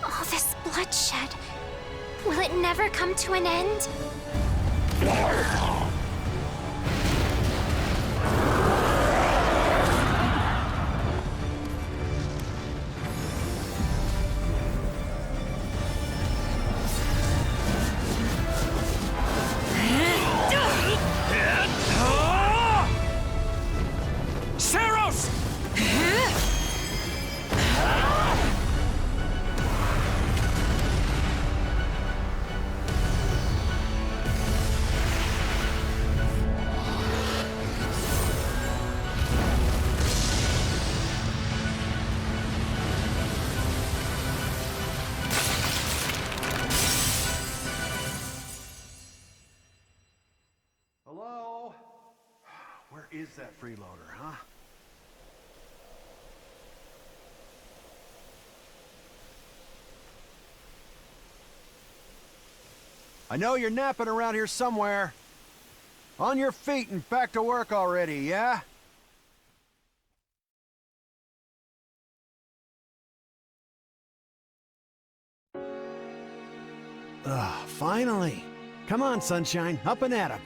All this bloodshed. Will it never come to an end? Hello? Where is that freeloader, huh? I know you're napping around here somewhere. On your feet and back to work already, yeah? Finally. Come on, Sunshine, up and at 'em.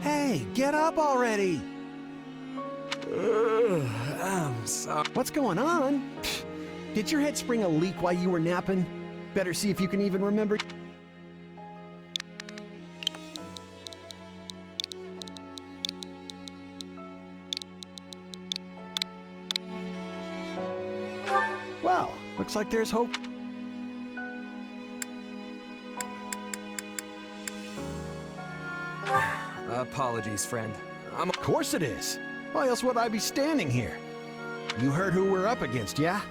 Hey, get up already! I'm sorry. What's going on? Did your head spring a leak while you were napping? Better see if you can even remember. Well, looks like there's hope. Apologies, friend. Of course it is. Why else would I be standing here? You heard who we're up against, yeah?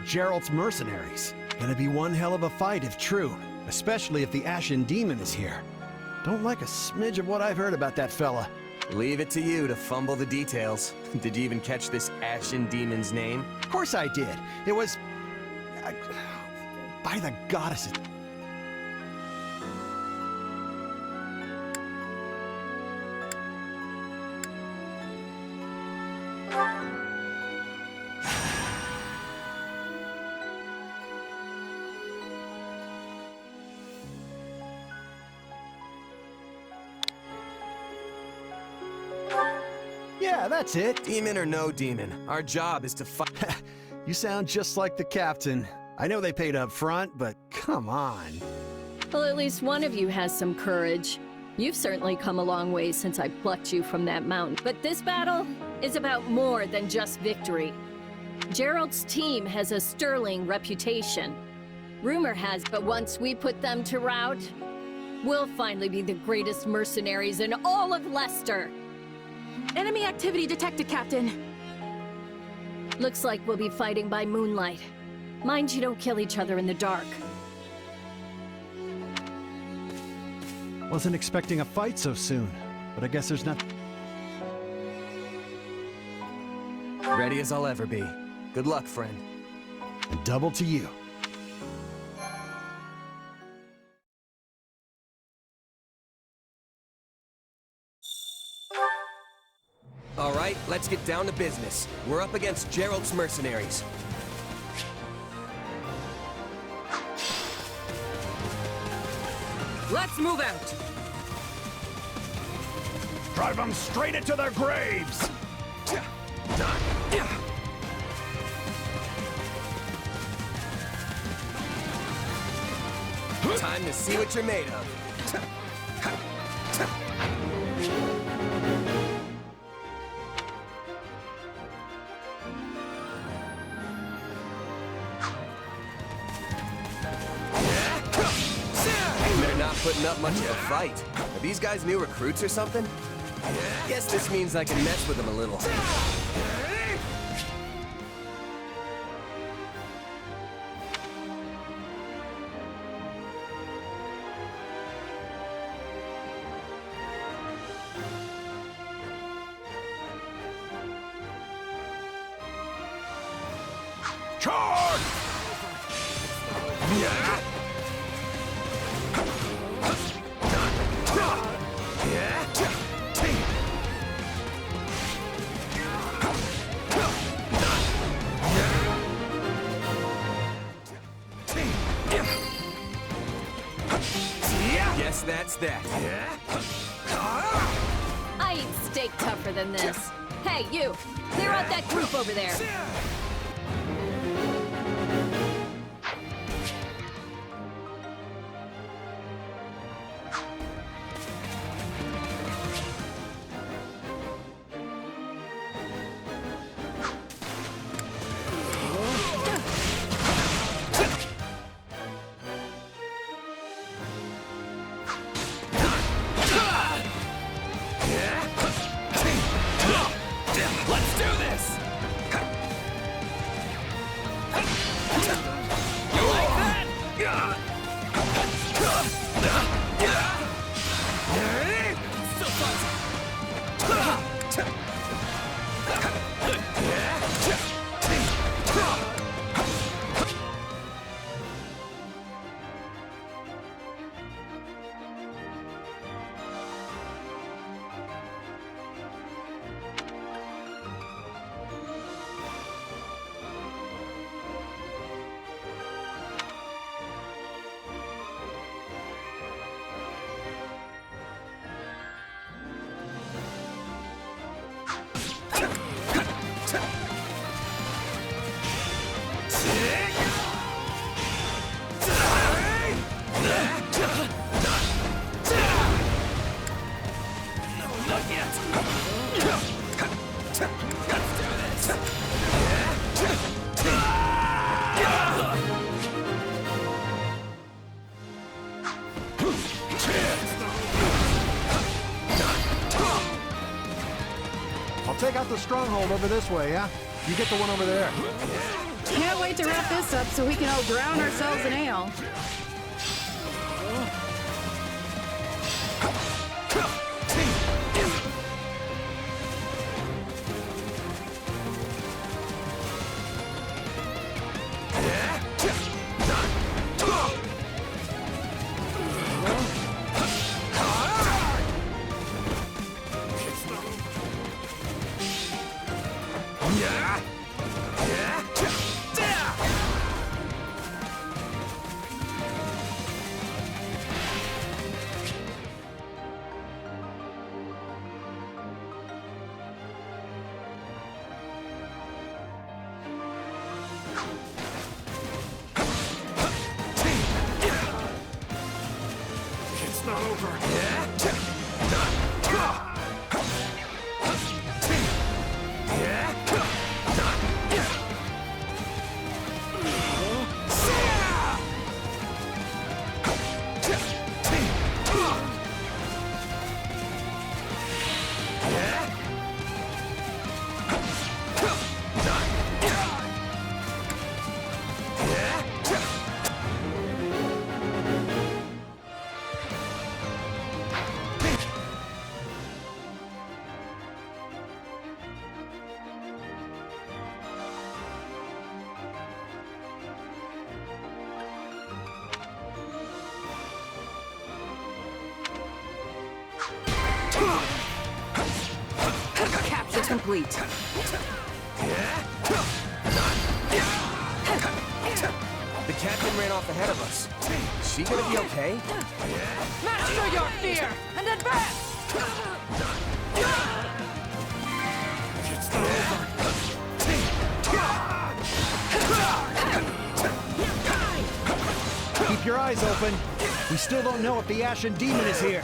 Gerald's mercenaries. Gonna be one hell of a fight if true, especially if the Ashen Demon is here. Don't like a smidge of what I've heard about that fella. Leave it to you to fumble the details. Did you even catch this Ashen Demon's name? Of course I did. It was... by the goddesses. Yeah, that's it. Demon or no demon, our job is to fight. You sound just like the captain. I know they paid up front, but come on. Well, at least one of you has some courage. You've certainly come a long way since I plucked you from that mountain. But this battle is about more than just victory. Gerald's team has a sterling reputation. Rumor has, but once we put them to rout, we'll finally be the greatest mercenaries in all of Leicester. Enemy activity detected, Captain. Looks like we'll be fighting by moonlight. Mind you don't kill each other in the dark. Wasn't expecting a fight so soon, but I guess there's not... Ready as I'll ever be. Good luck, friend. And double to you. All right, let's get down to business. We're up against Gerald's mercenaries. Let's move out. Drive them straight into their graves! Time to see what you're made of. putting up much of a fight. Are these guys new recruits or something? Guess this means I can mess with them a little. Charge! Guess that's that. I eat steak tougher than this. Hey, you! Clear out that group over there! Let's do this! You like that? I'll take out the stronghold over this way, yeah? You get the one over there. Can't wait to wrap this up so we can all drown ourselves in ale. It's not over. Capture complete. The captain ran off ahead of us. Is she gonna be okay? Master your fear and advance! Keep your eyes open. We still don't know if the Ashen Demon is here.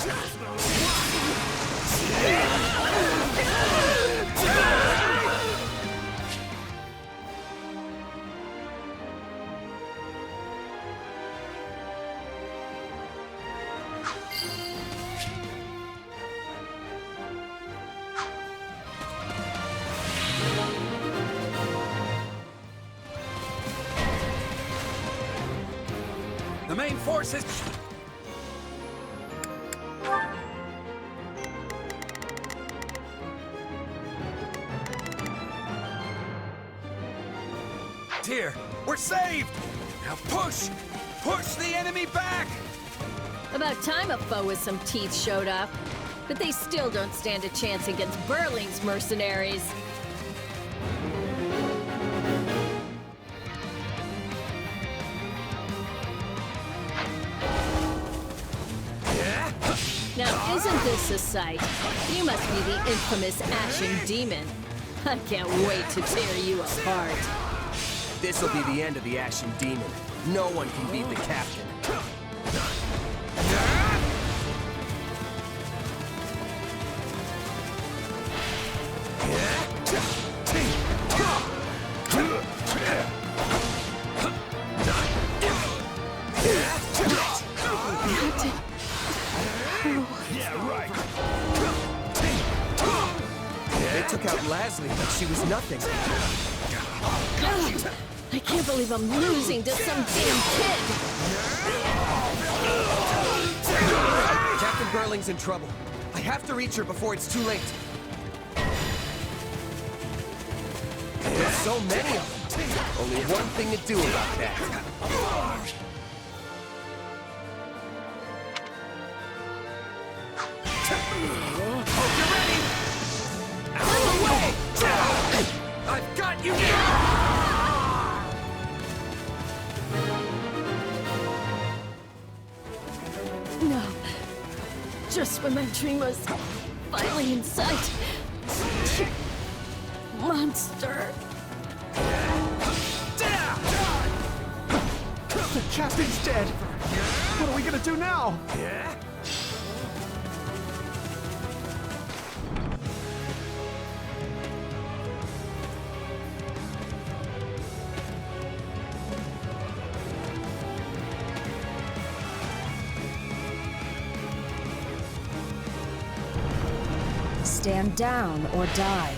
main forces! Here, we're saved! Now push! Push the enemy back! About time a foe with some teeth showed up. But they still don't stand a chance against Burling's mercenaries. Now, isn't this a sight? You must be the infamous Ashen Demon. I can't wait to tear you apart. This'll be the end of the Ashen Demon. No one can beat the captain. They took out Leslie like she was nothing. I can't believe I'm losing to some damn kid! Captain Burling's in trouble. I have to reach her before it's too late. There's so many of them. Only one thing to do about that. Hope you're ready! Out of the way! I've got you now! No. Just when my dream was finally in sight. Monster. The captain's dead! What are we gonna do now? Stand down or die.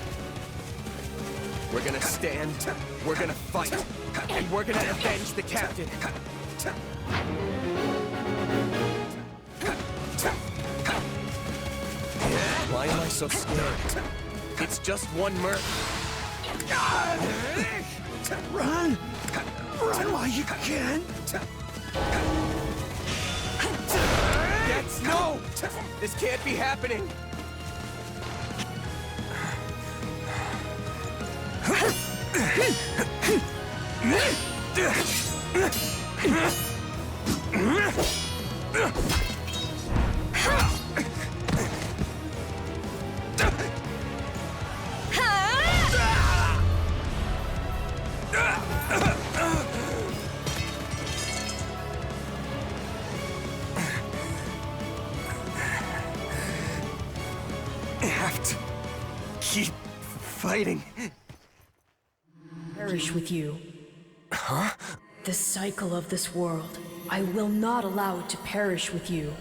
We're gonna stand, we're gonna fight, and we're gonna avenge the captain. Why am I so scared? It's just one murder. Run! Run while you can! No! This can't be happening! I have to keep fighting. Perish with you. Huh? The cycle of this world. I will not allow it to perish with you.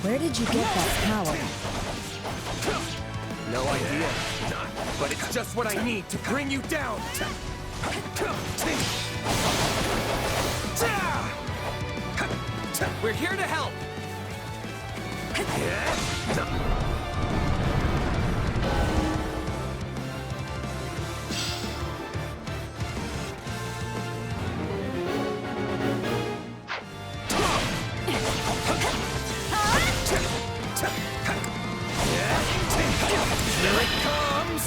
Where did you get that power? No idea. But it's just what I need to bring you down. We're here to help. Here it comes!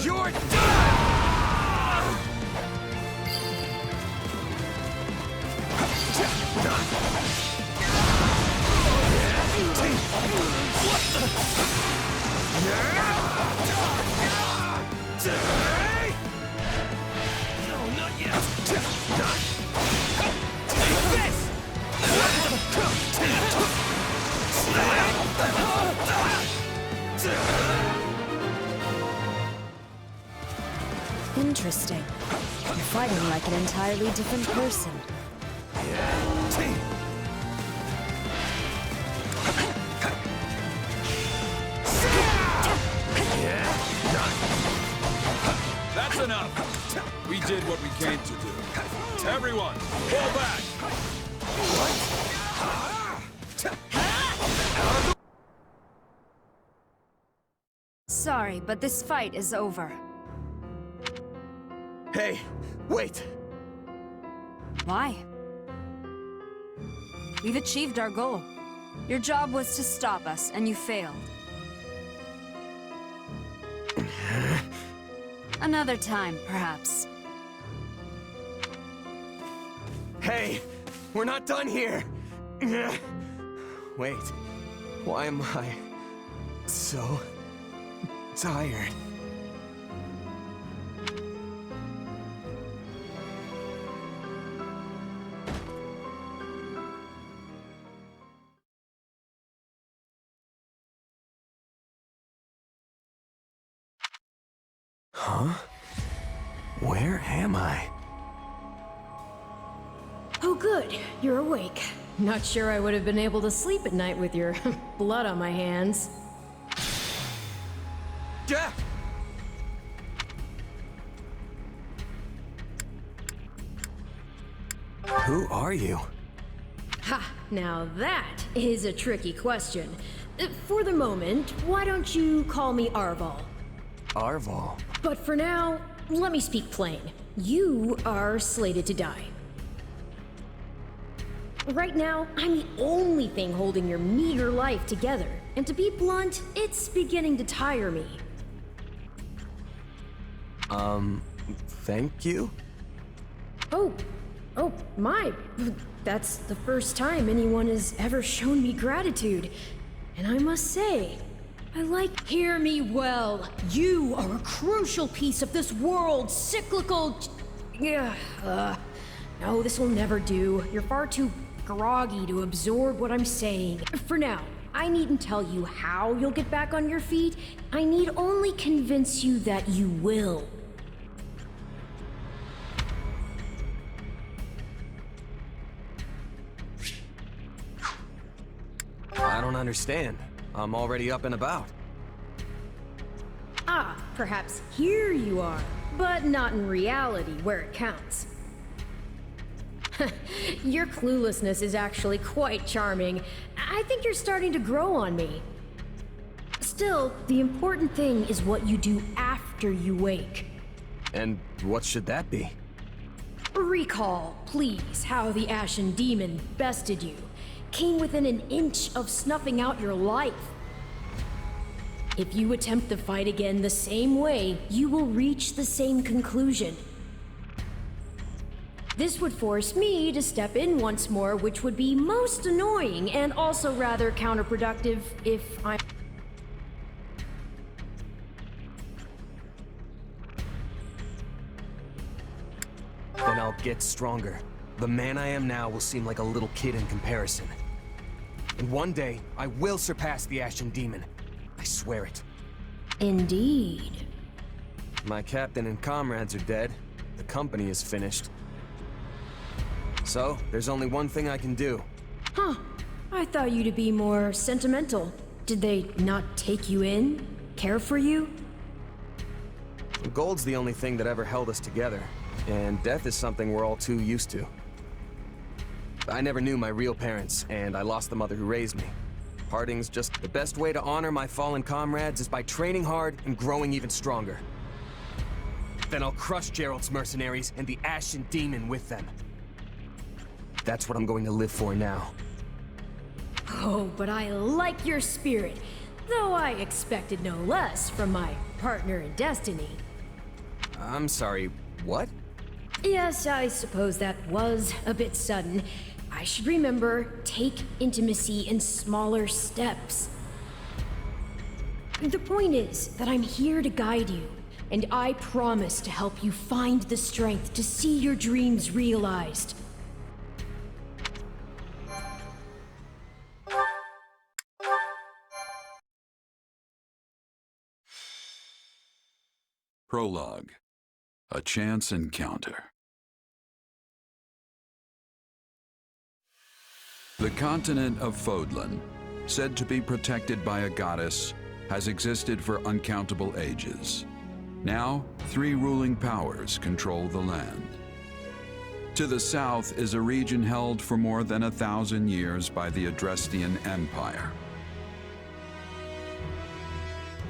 You're done! Interesting. You're fighting like an entirely different person. That's enough! We did what we came to do. Everyone, fall back! Sorry, but this fight is over. Hey, wait! Why? We've achieved our goal. Your job was to stop us, and you failed. Another time, perhaps. Hey, we're not done here! Wait, why am I so tired? Huh? Where am I? Oh good, you're awake. Not sure I would have been able to sleep at night with your blood on my hands. Jack! Who are you? Ha! Now that is a tricky question. For the moment, why don't you call me Arval? Arval? But for now, let me speak plain. You are slated to die. Right now, I'm the only thing holding your meager life together. And to be blunt, it's beginning to tire me. Thank you? Oh, my. That's the first time anyone has ever shown me gratitude. And I must say, hear me well. You are a crucial piece of this world's cyclical... No, this will never do. You're far too groggy to absorb what I'm saying. For now, I needn't tell you how you'll get back on your feet. I need only convince you that you will. I don't understand. I'm already up and about. Ah, perhaps here you are, but not in reality where it counts. Your cluelessness is actually quite charming. I think you're starting to grow on me. Still, the important thing is what you do after you wake. And what should that be? Recall, please, how the Ashen Demon bested you. Came within an inch of snuffing out your life. If you attempt the fight again the same way, you will reach the same conclusion. This would force me to step in once more, which would be most annoying and also rather counterproductive if I'm... Then I'll get stronger. The man I am now will seem like a little kid in comparison. And one day, I will surpass the Ashen Demon. I swear it. Indeed. My captain and comrades are dead. The company is finished. So, there's only one thing I can do. Huh. I thought you to be more sentimental. Did they not take you in? Care for you? Gold's the only thing that ever held us together. And death is something we're all too used to. I never knew my real parents, and I lost the mother who raised me. Parting's just the best way to honor my fallen comrades is by training hard and growing even stronger. Then I'll crush Gerald's mercenaries and the Ashen Demon with them. That's what I'm going to live for now. Oh, but I like your spirit, though I expected no less from my partner in destiny. I'm sorry, what? Yes, I suppose that was a bit sudden. I should remember, take intimacy in smaller steps. The point is that I'm here to guide you, and I promise to help you find the strength to see your dreams realized. Prologue. A chance encounter. The continent of Fodlan, said to be protected by a goddess, has existed for uncountable ages. Now, 3 ruling powers control the land. To the south is a region held for more than 1,000 years by the Adrestian Empire.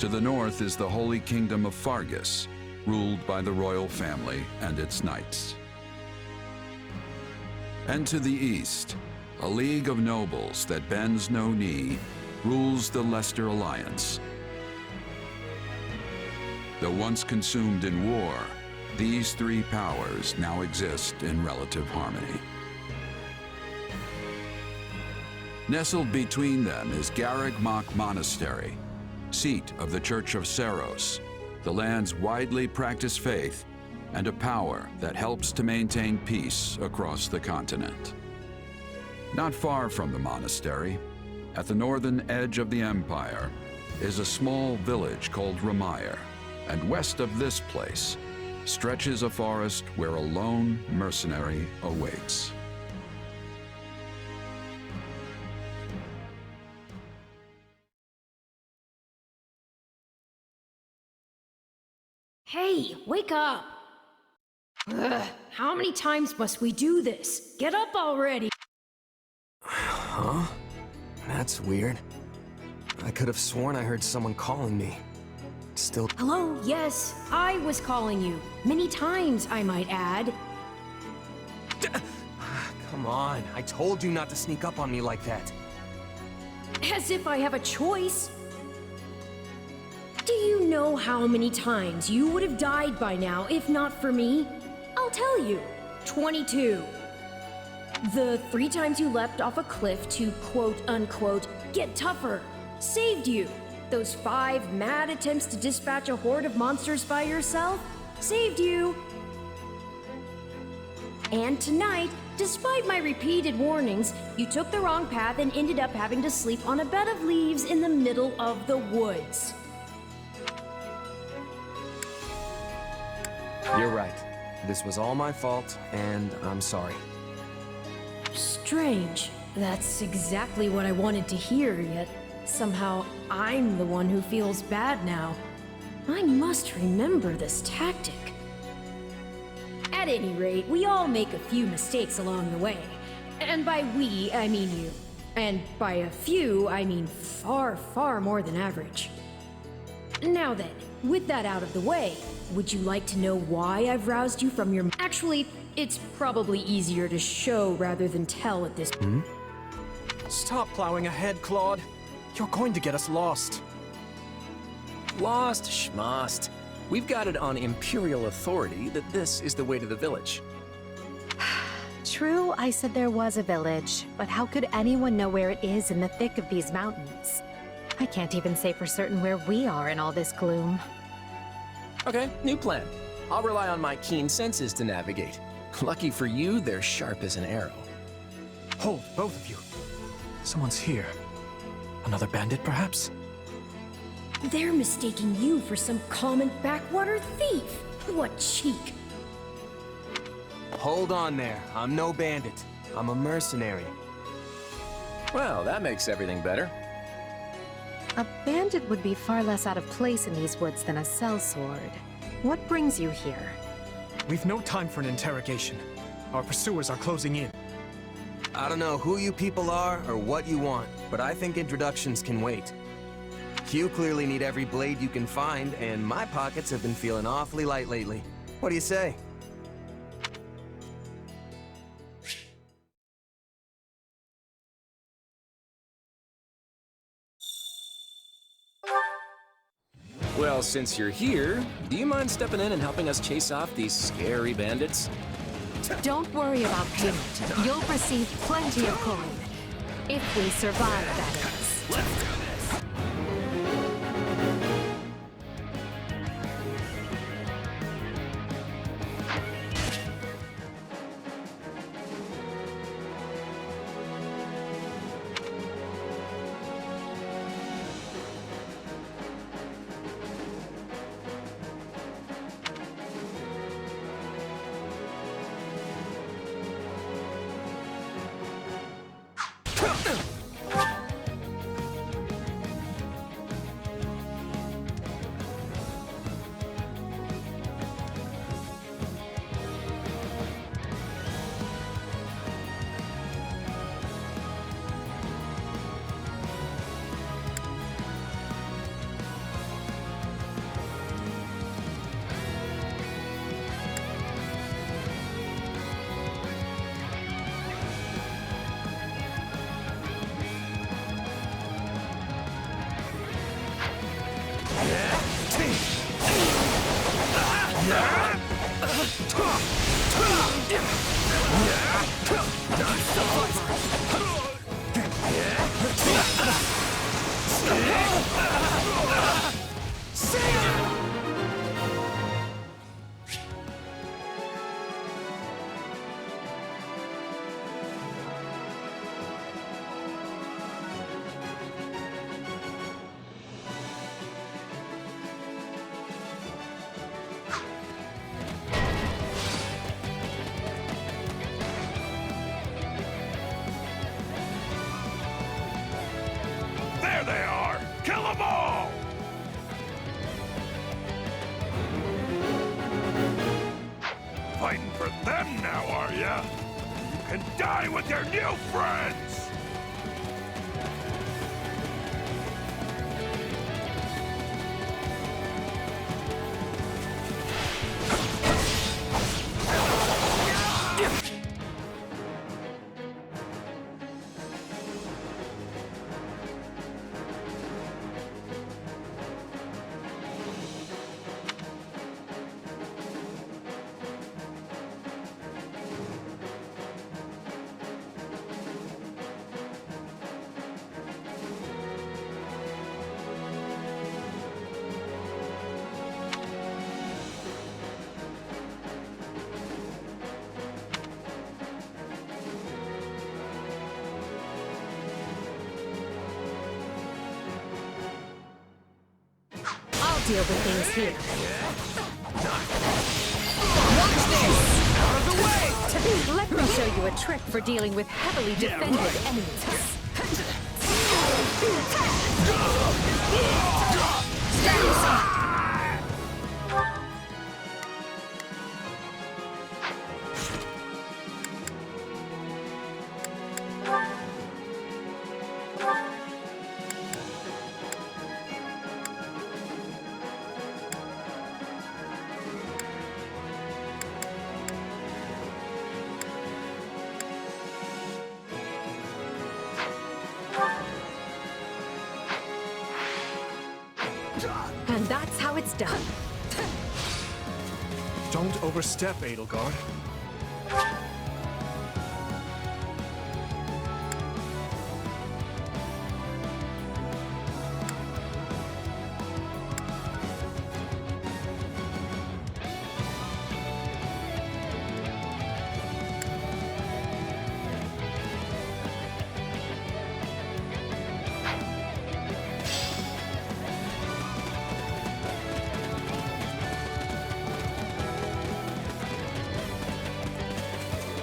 To the north is the Holy Kingdom of Fargus, ruled by the royal family and its knights. And to the east, a league of nobles that bends no knee rules the Leicester Alliance. Though once consumed in war, these 3 powers now exist in relative harmony. Nestled between them is Garreg Mach Monastery, seat of the Church of Saros, the land's widely practiced faith, and a power that helps to maintain peace across the continent. Not far from the monastery, at the northern edge of the empire, is a small village called Ramire, and west of this place stretches a forest where a lone mercenary awaits. Hey, wake up! Ugh, how many times must we do this? Get up already! Huh? That's weird. I could have sworn I heard someone calling me. Still... Hello, yes, I was calling you. Many times, I might add. Come on, I told you not to sneak up on me like that. As if I have a choice. Do you know how many times you would have died by now if not for me? I'll tell you. 22. The 3 times you leapt off a cliff to quote-unquote get tougher saved you. Those 5 mad attempts to dispatch a horde of monsters by yourself saved you. And tonight, despite my repeated warnings, you took the wrong path and ended up having to sleep on a bed of leaves in the middle of the woods. You're right. This was all my fault, and I'm sorry. Strange. That's exactly what I wanted to hear, yet somehow I'm the one who feels bad now. I must remember this tactic. At any rate, we all make a few mistakes along the way. And by we, I mean you. And by a few, I mean far, far more than average. Now then, with that out of the way, would you like to know why I've roused you from your... Actually, it's probably easier to show rather than tell at this point. Stop plowing ahead, Claude. You're going to get us lost. Lost schmost. We've got it on Imperial authority that this is the way to the village. True, I said there was a village, but how could anyone know where it is in the thick of these mountains? I can't even say for certain where we are in all this gloom. Okay, new plan. I'll rely on my keen senses to navigate. Lucky for you, they're sharp as an arrow. Hold, both of you. Someone's here. Another bandit, perhaps? They're mistaking you for some common backwater thief. What cheek. Hold on there. I'm no bandit. I'm a mercenary. Well, that makes everything better. A bandit would be far less out of place in these woods than a sellsword. What brings you here? We've no time for an interrogation. Our pursuers are closing in. I don't know who you people are or what you want, but I think introductions can wait. You clearly need every blade you can find, and my pockets have been feeling awfully light lately. What do you say? Well, since you're here, do you mind stepping in and helping us chase off these scary bandits? Don't worry about payment. You'll receive plenty of coin. If we survive, that is. Let's do this! There they are! Kill them all! Fighting for them now, are ya? You can die with your new friends! Deal with things here. Watch this! Out of the way! Let me show you a trick for dealing with heavily defended enemies. Stand aside! And that's how it's done. Don't overstep, Edelgard.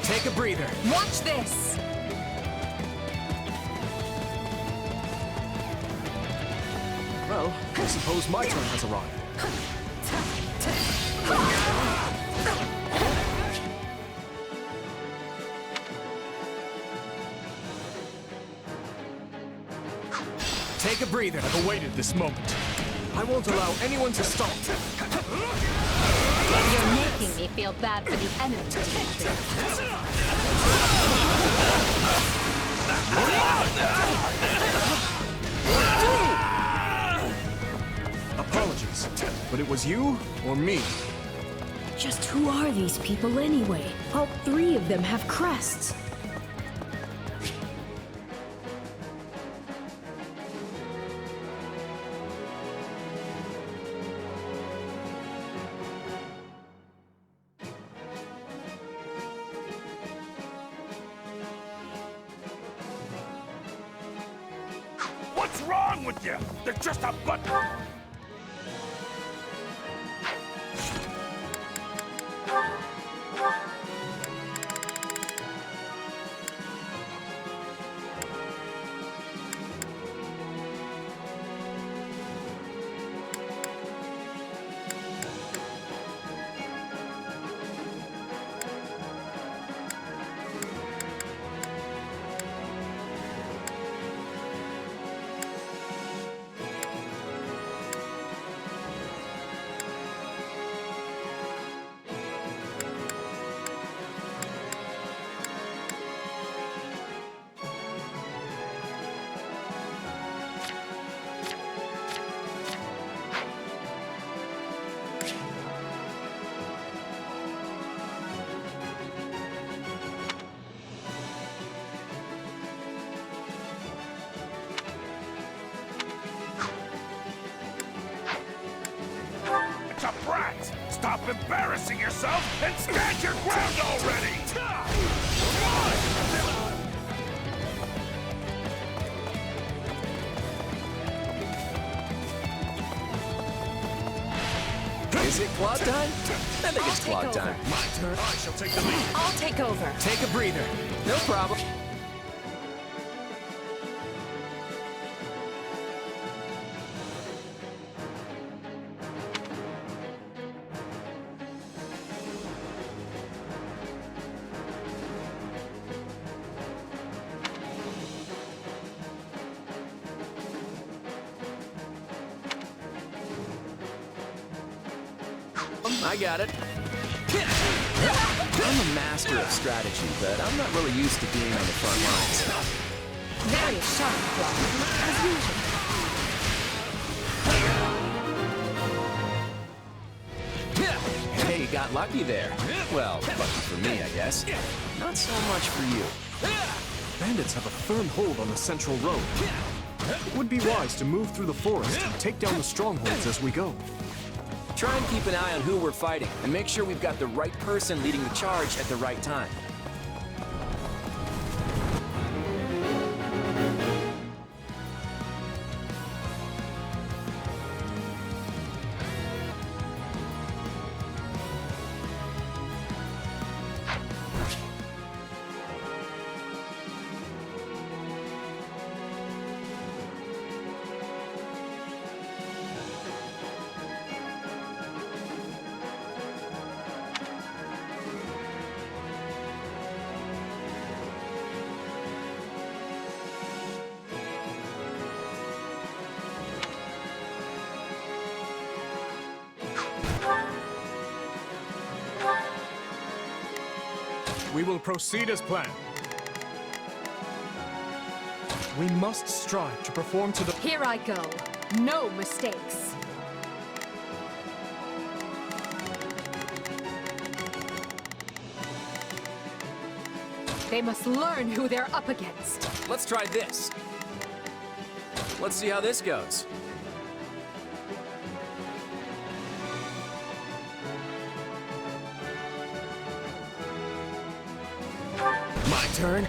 Take a breather. Watch this! Well, I suppose my turn has arrived. Take a breather. I've awaited this moment. I won't allow anyone to stop. You're making me feel bad for the enemy. Apologies, but it was you or me. Just who are these people anyway? All three of them have crests. What's wrong with you? They're just a butt. Stop embarrassing yourself and stand your ground already! Is it clog time? I think it's clog time. My turn. I shall take the lead. I'll take over. Take a breather. No problem. I got it. I'm a master of strategy, but I'm not really used to being on the front lines. Very sharp, Clock. As usual. Hey, you got lucky there. Well, lucky for me, I guess. Not so much for you. Bandits have a firm hold on the central road. It would be wise to move through the forest and take down the strongholds as we go. Try and keep an eye on who we're fighting, and make sure we've got the right person leading the charge at the right time. We will proceed as planned. We must strive to perform to the... Here I go. No mistakes. They must learn who they're up against. Let's try this. Let's see how this goes. My turn.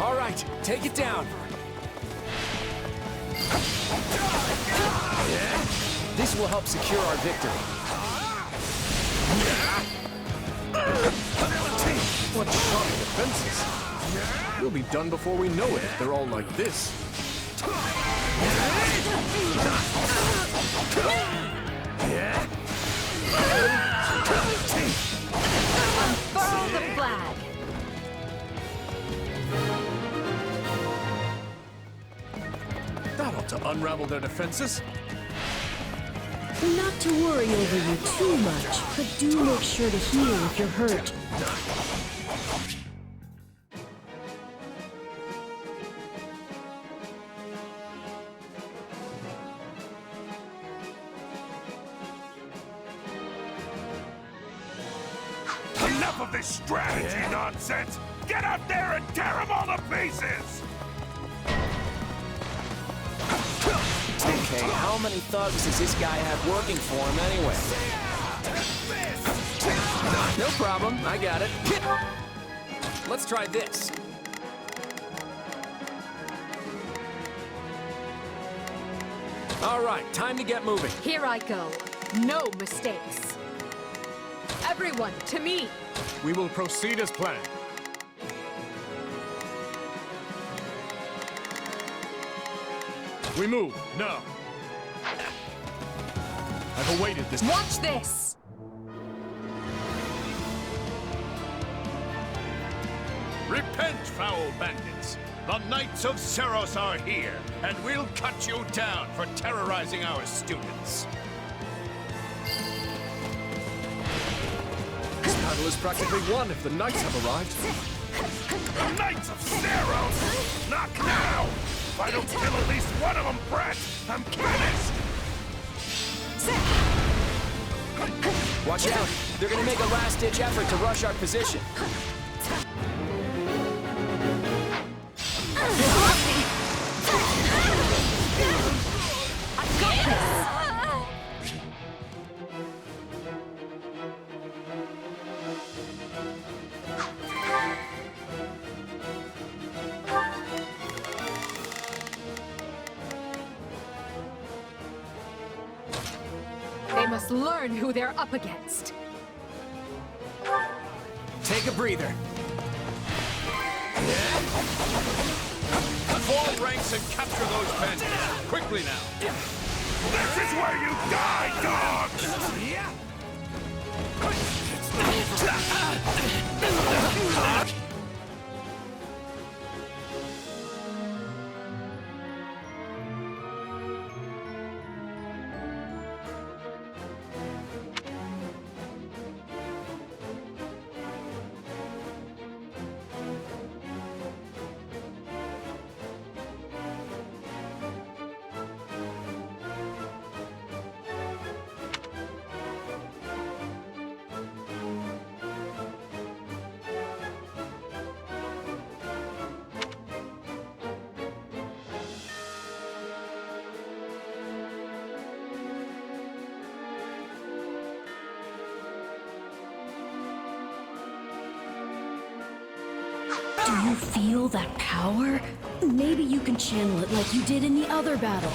All right, take it down. This will help secure our victory. What sharp defenses! We'll be done before we know it if they're all like this. Unfurl the flag. That ought to unravel their defenses. Not to worry over you too much, but do make sure to heal if you're hurt. Enough of this strategy nonsense! Get out there and tear them all to pieces! Okay, how many thugs does this guy have working for him anyway? No problem, I got it. Let's try this. All right, time to get moving. Here I go. No mistakes. Everyone, to me. We will proceed as planned. We move, now. I've awaited this. Watch this! Repent, foul bandits! The Knights of Seros are here, and we'll cut you down for terrorizing our students. This battle is practically won if the knights have arrived. The Knights of Seros! Not now! If I don't kill at least one of them, Brett, I'm finished! Watch out! They're gonna make a last-ditch effort to rush our position. They must learn who they're up against. Take a breather. Form ranks and capture those bandits. Quickly now. This is where you die, dogs! Do you feel that power? Maybe you can channel it like you did in the other battle.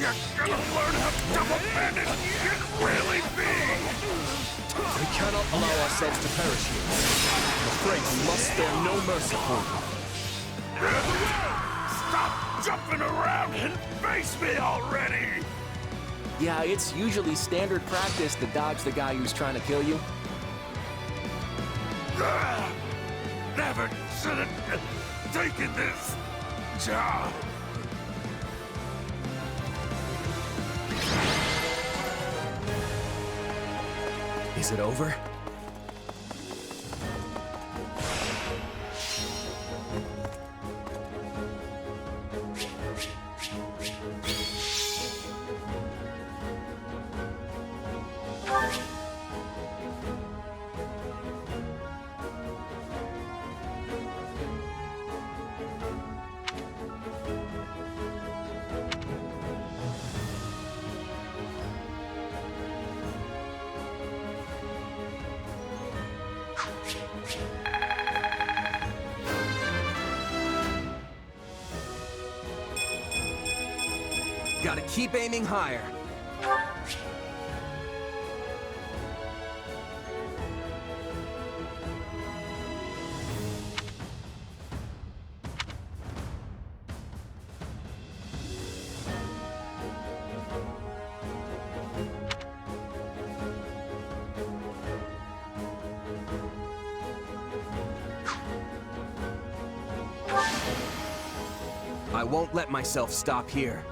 You're gonna learn how double bandit can really be! We cannot allow ourselves to perish here. I'm afraid we must spare no mercy for you. Stop jumping around and face me already! Yeah, it's usually standard practice to dodge the guy who's trying to kill you. Never should have taken this job. Is it over? Gotta keep aiming higher. I won't let myself stop here.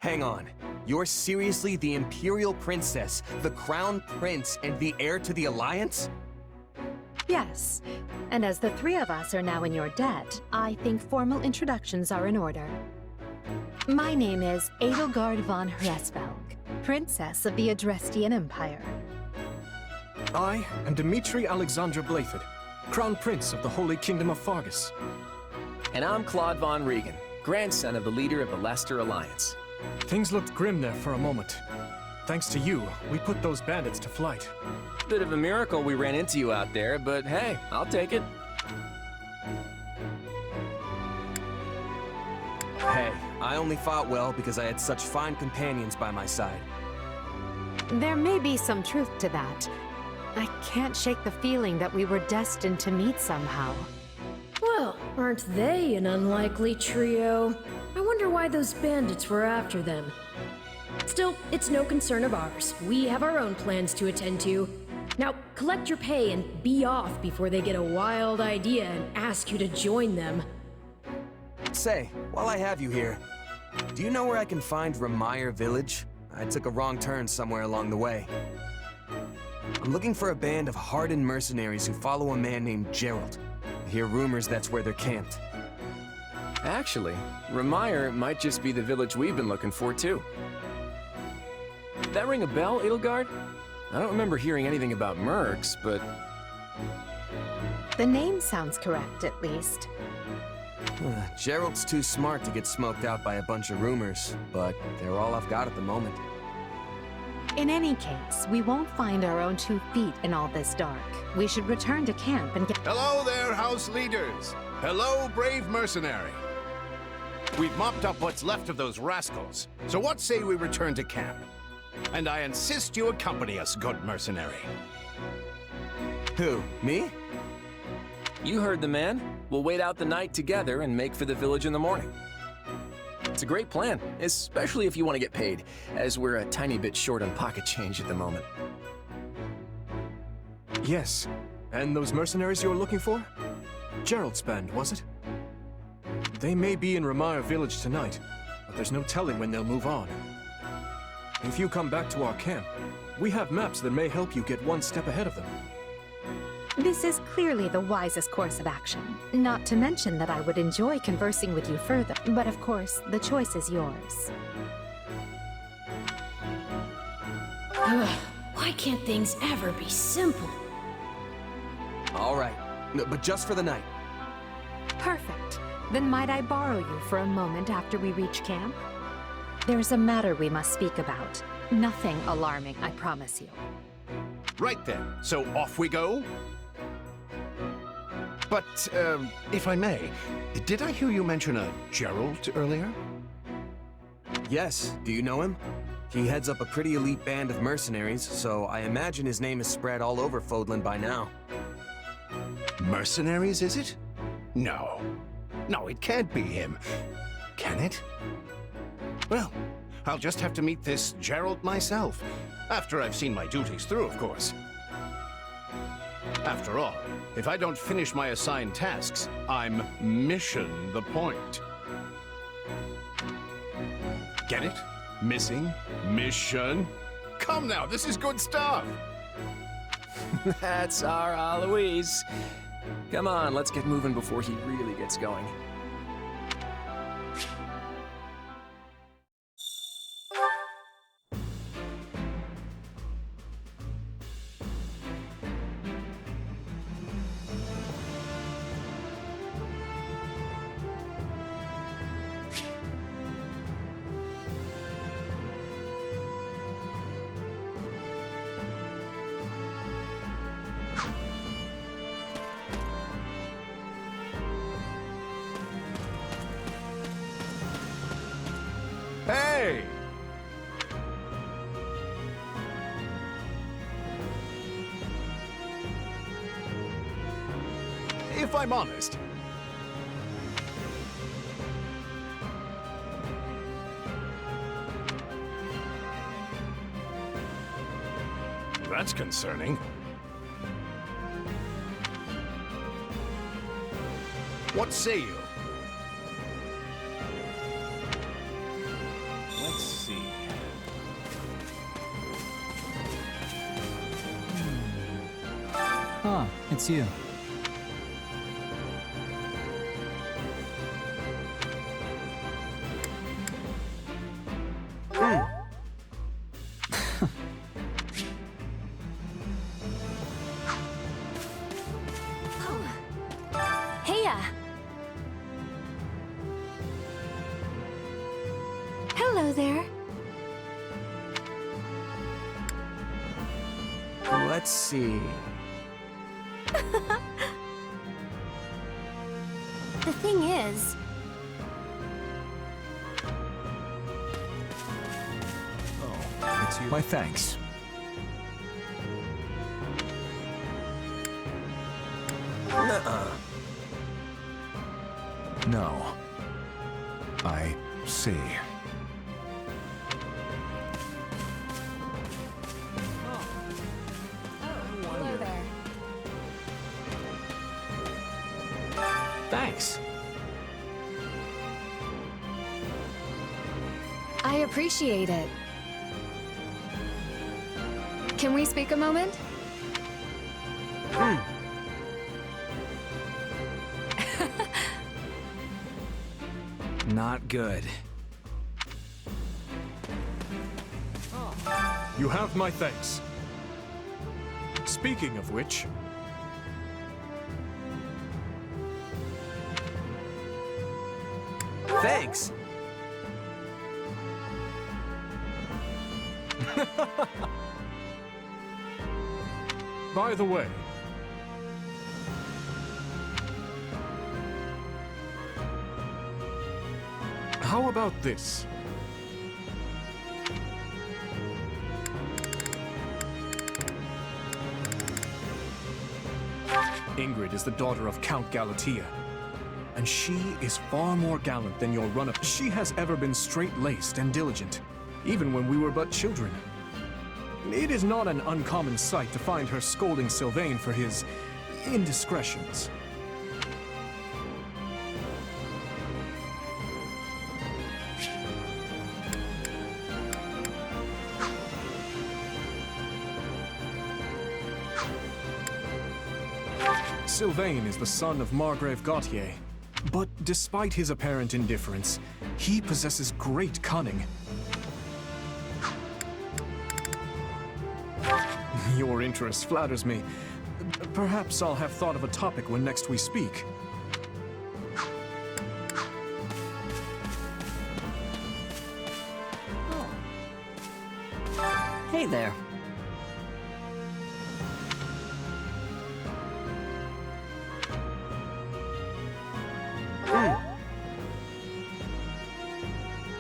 Hang on. You're seriously the Imperial Princess, the Crown Prince, and the heir to the Alliance? Yes, and as the three of us are now in your debt, I think formal introductions are in order. My name is Edelgard von Hresvelg, Princess of the Adrestian Empire. I am Dmitri Alexander Blaithid, Crown Prince of the Holy Kingdom of Fargus. And I'm Claude von Regan, grandson of the leader of the Leicester Alliance. Things looked grim there for a moment. Thanks to you, we put those bandits to flight. Bit of a miracle we ran into you out there, but hey, I'll take it. Hey, I only fought well because I had such fine companions by my side. There may be some truth to that. I can't shake the feeling that we were destined to meet somehow. Well, aren't they an unlikely trio? I wonder why those bandits were after them. Still, it's no concern of ours. We have our own plans to attend to. Now, collect your pay and be off before they get a wild idea and ask you to join them. Say, while I have you here, do you know where I can find Ramire Village? I took a wrong turn somewhere along the way. I'm looking for a band of hardened mercenaries who follow a man named Gerald. I hear rumors that's where they're camped. Actually, Ramire might just be the village we've been looking for, too. That ring a bell, Edelgard? I don't remember hearing anything about mercs, but... The name sounds correct, at least. Gerald's too smart to get smoked out by a bunch of rumors, but they're all I've got at the moment. In any case, we won't find our own 2 feet in all this dark. We should return to camp and get— Hello there, house leaders. Hello, brave mercenary. We've mopped up what's left of those rascals, so what say we return to camp? And I insist you accompany us, good mercenary. Who, me? You heard the man. We'll wait out the night together and make for the village in the morning. It's a great plan, especially if you want to get paid, as we're a tiny bit short on pocket change at the moment. Yes, and those mercenaries you were looking for? Gerald's band, was it? They may be in Ramire Village tonight, but there's no telling when they'll move on. If you come back to our camp, we have maps that may help you get one step ahead of them. This is clearly the wisest course of action. Not to mention that I would enjoy conversing with you further, but of course, the choice is yours. Ugh, why can't things ever be simple? All right, but just for the night. Perfect. Then might I borrow you for a moment after we reach camp? There's a matter we must speak about. Nothing alarming, I promise you. Right then, so off we go? But, if I may, did I hear you mention a Gerald earlier? Yes, do you know him? He heads up a pretty elite band of mercenaries, so I imagine his name is spread all over Fodlan by now. Mercenaries, is it? No. No, it can't be him. Can it? Well, I'll just have to meet this Gerald myself. After I've seen my duties through, of course. After all, if I don't finish my assigned tasks, I'm mission the point. Get it? Missing? Mission? Come now, this is good stuff! That's our Alois. Come on, let's get moving before he really gets going. Hey! If I'm honest, that's concerning. What say you? Let's Ah, it's you. Heya! Hello there. Let's see. The thing is... Oh, it's you. My thanks. Nuh-uh. No. I see. Hello there. Thanks. I appreciate it. Can we speak a moment? Not good. You have my thanks. Speaking of which... Thanks. By the way... How about this? Ingrid is the daughter of Count Galatea, and she is far more gallant than your run-up. She has ever been straight-laced and diligent, even when we were but children. It is not an uncommon sight to find her scolding Sylvain for his indiscretions. Sylvain is the son of Margrave Gautier, but despite his apparent indifference, he possesses great cunning. Your interest flatters me. Perhaps I'll have thought of a topic when next we speak. Hey there.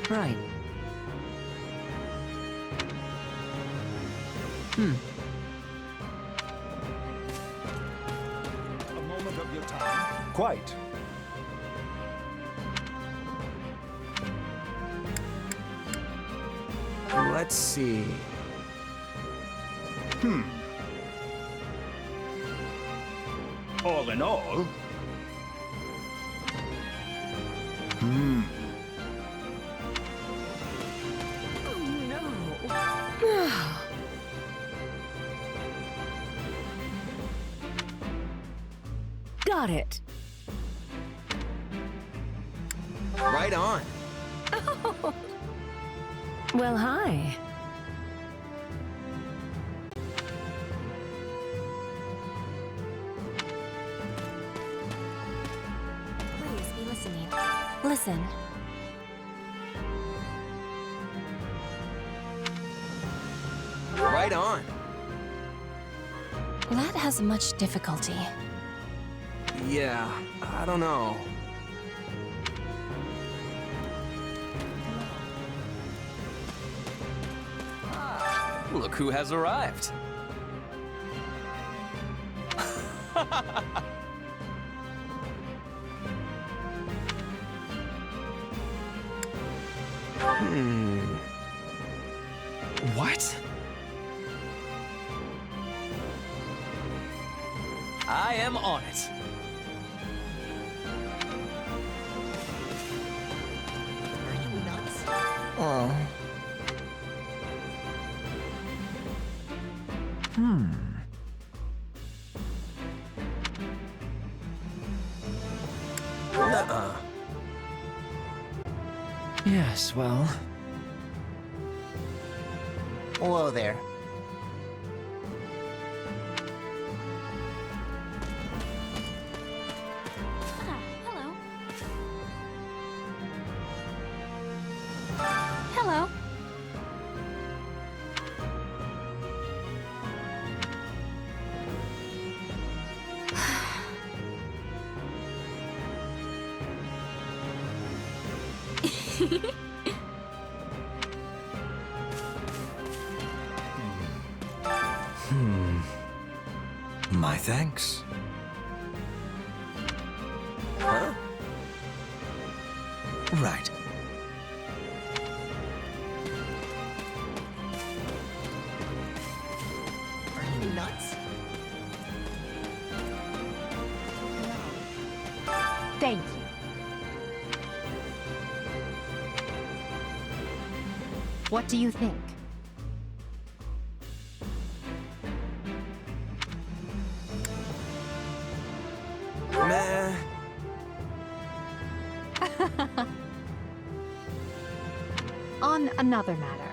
Right. A moment of your time? Quite. Let's see. All in all... Got it. Right on. Well, hi. Please be listening. Listen. Right on. That has much difficulty. Yeah, I don't know. Look who has arrived. What? I am on it. Are you nuts? Oh. Yes, well... Whoa there. Hello. Hello. My thanks. Huh? Right. Are you nuts? Thank you. What do you think? Meh. On another matter.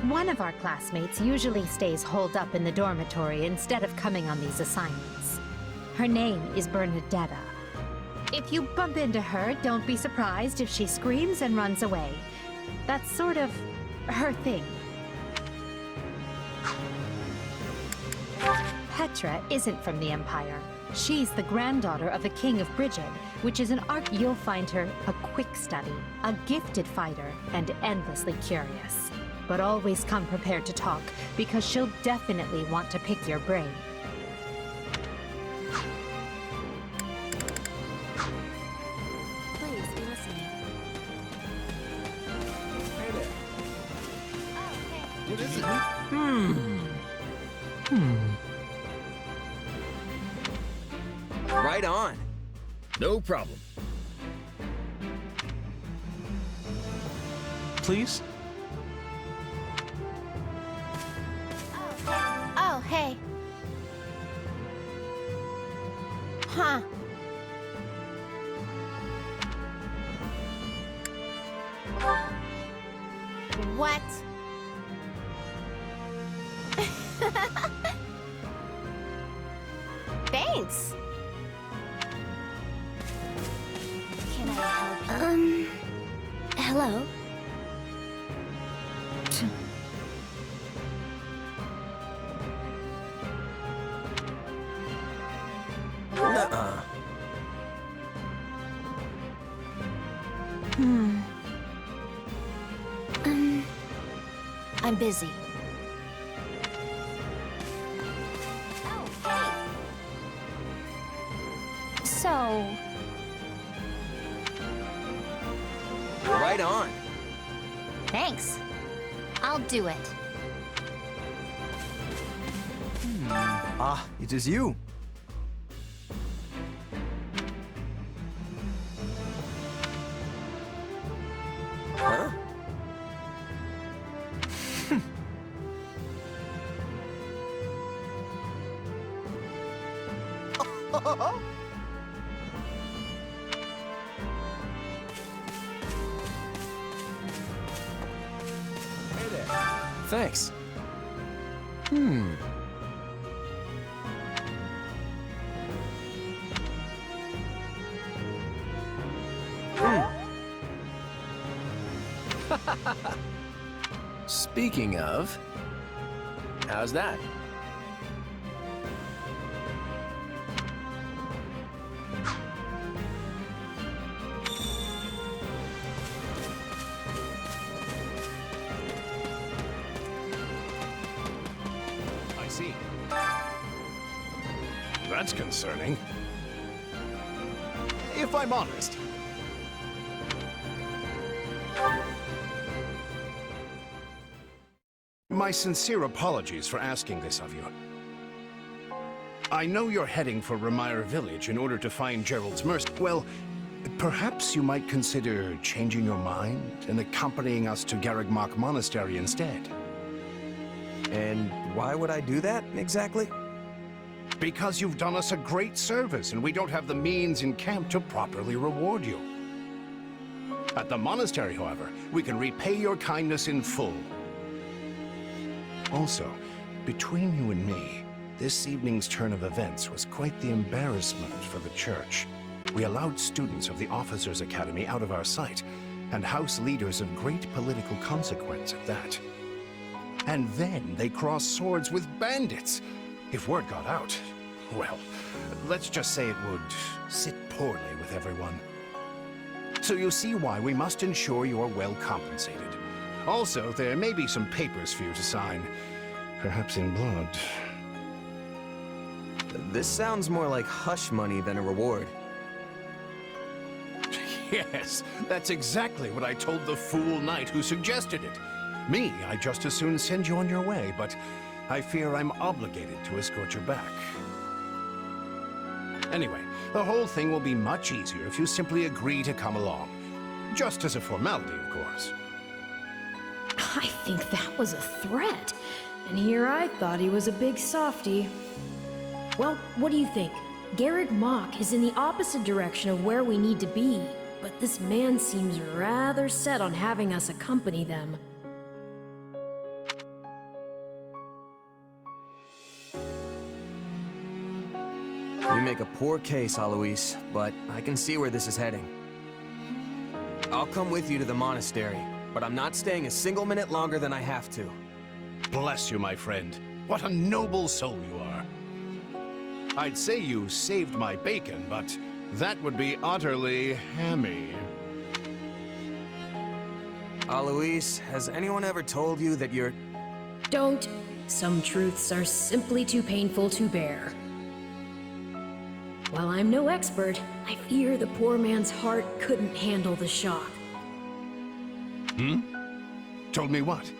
One of our classmates usually stays holed up in the dormitory instead of coming on these assignments. Her name is Bernadetta. If you bump into her, don't be surprised if she screams and runs away. That's sort of her thing. Petra isn't from the Empire. She's the granddaughter of the King of Brigid, which is an art. You'll find her a quick study, a gifted fighter, and endlessly curious. But always come prepared to talk, because she'll definitely want to pick your brain. Please be listening. Hey there. Oh, hey. What is it? Right on. No problem. Please? Oh, hey. Huh. What? Thanks. Can I help you? Hello? Nuh-uh. I'm busy. Oh, hey. So, Right on. thanks. I'll do it. Ah, it is you. Huh? Hey there. Thanks. Speaking of, how's that? I see. That's concerning. If I'm honest. My sincere apologies for asking this of you. I know you're heading for Ramire Village in order to find Gerald's mercy. Well, perhaps you might consider changing your mind and accompanying us to Garreg-Mach Monastery instead. And why would I do that, exactly? Because you've done us a great service, and we don't have the means in camp to properly reward you. At the monastery, however, we can repay your kindness in full. Also, between you and me, this evening's turn of events was quite the embarrassment for the church. We allowed students of the Officers' Academy out of our sight, and house leaders of great political consequence at that. And then they crossed swords with bandits. If word got out, well, let's just say it would sit poorly with everyone. So you see why we must ensure you are well compensated. Also, there may be some papers for you to sign, perhaps in blood. This sounds more like hush money than a reward. Yes, that's exactly what I told the fool knight who suggested it. Me, I'd just as soon send you on your way, but I fear I'm obligated to escort you back. Anyway, the whole thing will be much easier if you simply agree to come along. Just as a formality, of course. I think that was a threat. And here I thought he was a big softie. Well, what do you think? Garrick Mach is in the opposite direction of where we need to be, but this man seems rather set on having us accompany them. You make a poor case, Alois, but I can see where this is heading. I'll come with you to the monastery, but I'm not staying a single minute longer than I have to. Bless you, my friend. What a noble soul you are. I'd say you saved my bacon, but that would be utterly hammy. Alois, has anyone ever told you that you're... Don't. Some truths are simply too painful to bear. While I'm no expert, I fear the poor man's heart couldn't handle the shock. Told me what?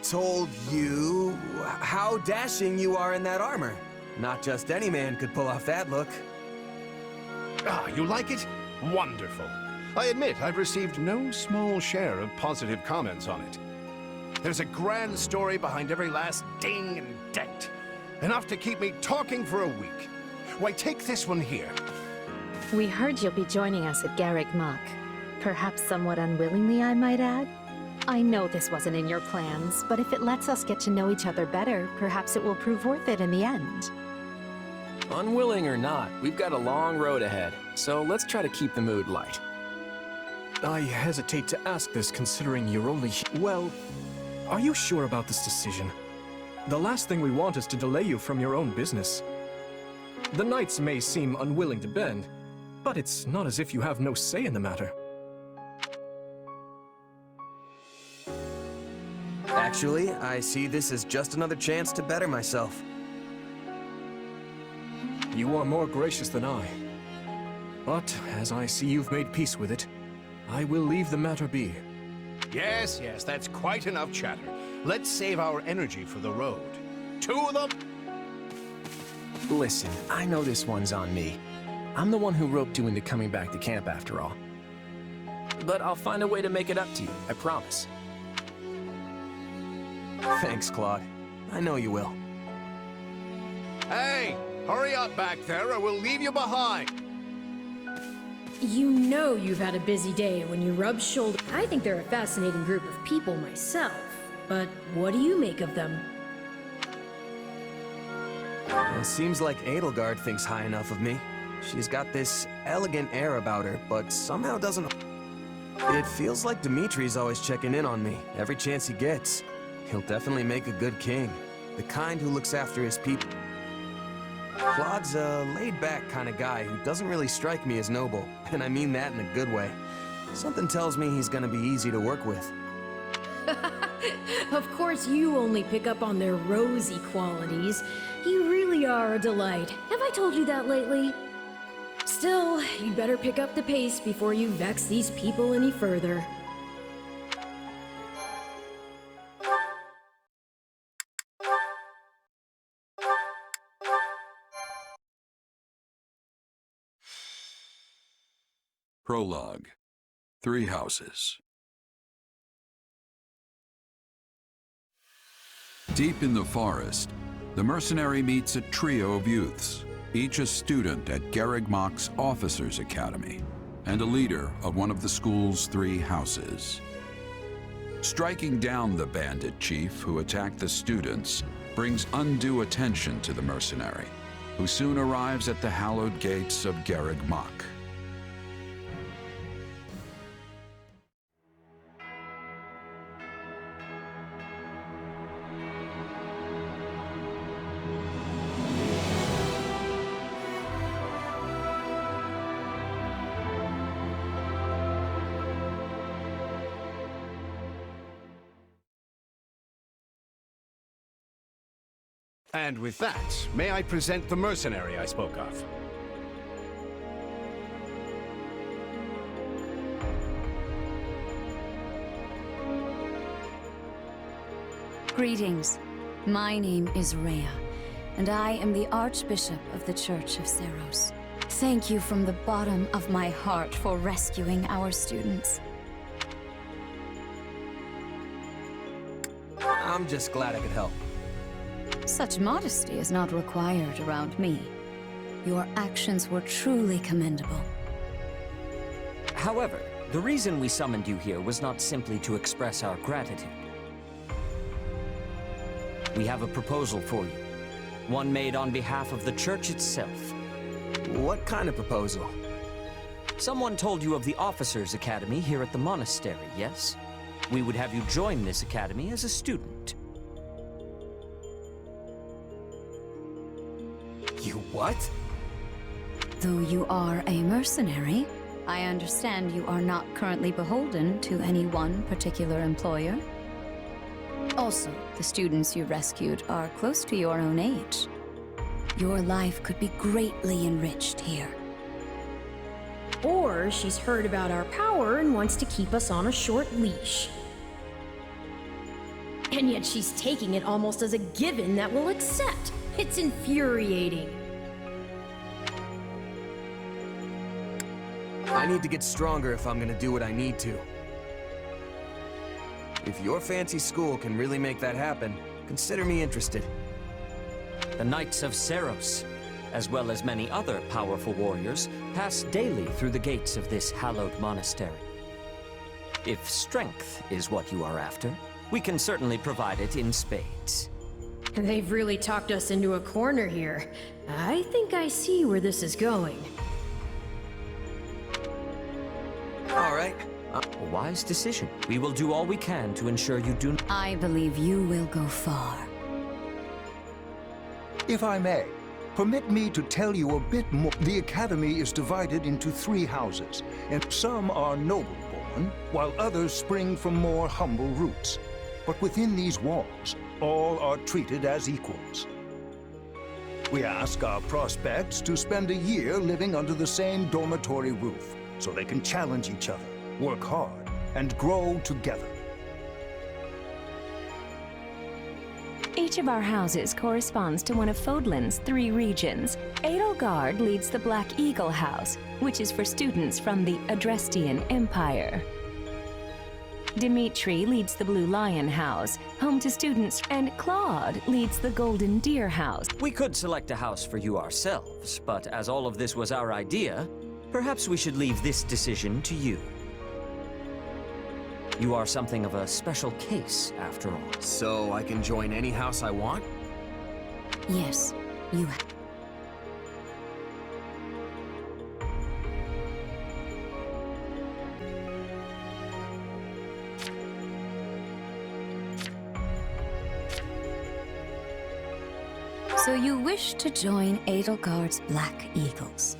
Told you how dashing you are in that armor. Not just any man could pull off that look. Ah, you like it? Wonderful. I admit I've received no small share of positive comments on it. There's a grand story behind every last ding and dent. Enough to keep me talking for a week. Why, take this one here. We heard you'll be joining us at Garrick Mach. Perhaps somewhat unwillingly, I might add. I know this wasn't in your plans, but if it lets us get to know each other better, perhaps it will prove worth it in the end. Unwilling or not, we've got a long road ahead, so let's try to keep the mood light. I hesitate to ask this considering you're only... Well, are you sure about this decision? The last thing we want is to delay you from your own business. The knights may seem unwilling to bend, but it's not as if you have no say in the matter. Actually, I see this as just another chance to better myself. You are more gracious than I. But as I see you've made peace with it, I will leave the matter be. Yes, that's quite enough chatter. Let's save our energy for the road. To them! Listen, I know this one's on me. I'm the one who roped you into coming back to camp after all. But I'll find a way to make it up to you, I promise. Thanks, Claude. I know you will. Hey! Hurry up back there or we'll leave you behind! You know you've had a busy day when you rub shoulders. I think they're a fascinating group of people myself, but what do you make of them? It seems like Edelgard thinks high enough of me. She's got this elegant air about her, but somehow doesn't... It feels like Dimitri's always checking in on me, every chance he gets. He'll definitely make a good king, the kind who looks after his people. Claude's a laid-back kind of guy who doesn't really strike me as noble, and I mean that in a good way. Something tells me he's gonna be easy to work with. Of course you only pick up on their rosy qualities. You really are a delight. Have I told you that lately? Still, you'd better pick up the pace before you vex these people any further. Prologue. 3 houses. Deep in the forest, The mercenary meets a trio of youths, each a student at Garreg Mach's Officers Academy, and a leader of one of the school's 3 houses. Striking down the bandit chief who attacked the students brings undue attention to the mercenary, who soon arrives at the hallowed gates of Garreg Mach. And with that, may I present the mercenary I spoke of? Greetings. My name is Rhea, and I am the Archbishop of the Church of Seros. Thank you from the bottom of my heart for rescuing our students. I'm just glad I could help. Such modesty is not required around me. Your actions were truly commendable. However, the reason we summoned you here was not simply to express our gratitude. We have a proposal for you, one made on behalf of the church itself. What kind of proposal? Someone told you of the Officers Academy here at the monastery, yes? We would have you join this academy as a student. You what? Though you are a mercenary, I understand you are not currently beholden to any one particular employer. Also, the students you rescued are close to your own age. Your life could be greatly enriched here. Or she's heard about our power and wants to keep us on a short leash. And yet she's taking it almost as a given that we'll accept. It's infuriating. I need to get stronger if I'm gonna do what I need to. If your fancy school can really make that happen, consider me interested. The Knights of Seros, as well as many other powerful warriors, pass daily through the gates of this hallowed monastery. If strength is what you are after, we can certainly provide it in spades. They've really talked us into a corner here. I think I see where this is going. All right. A wise decision. We will do all we can to ensure you do. I believe you will go far. If I may, permit me to tell you a bit more. The Academy is divided into 3 houses, and some are noble-born, while others spring from more humble roots. But within these walls, all are treated as equals. We ask our prospects to spend a year living under the same dormitory roof, so they can challenge each other, work hard, and grow together. Each of our houses corresponds to one of Fodlan's 3 regions. Edelgard leads the Black Eagle House, which is for students from the Adrestian Empire. Dimitri leads the Blue Lion House, home to students, and Claude leads the Golden Deer House. We could select a house for you ourselves, but as all of this was our idea, perhaps we should leave this decision to you. You are something of a special case, after all. So I can join any house I want? Yes, you have. So you wish to join Edelgard's Black Eagles?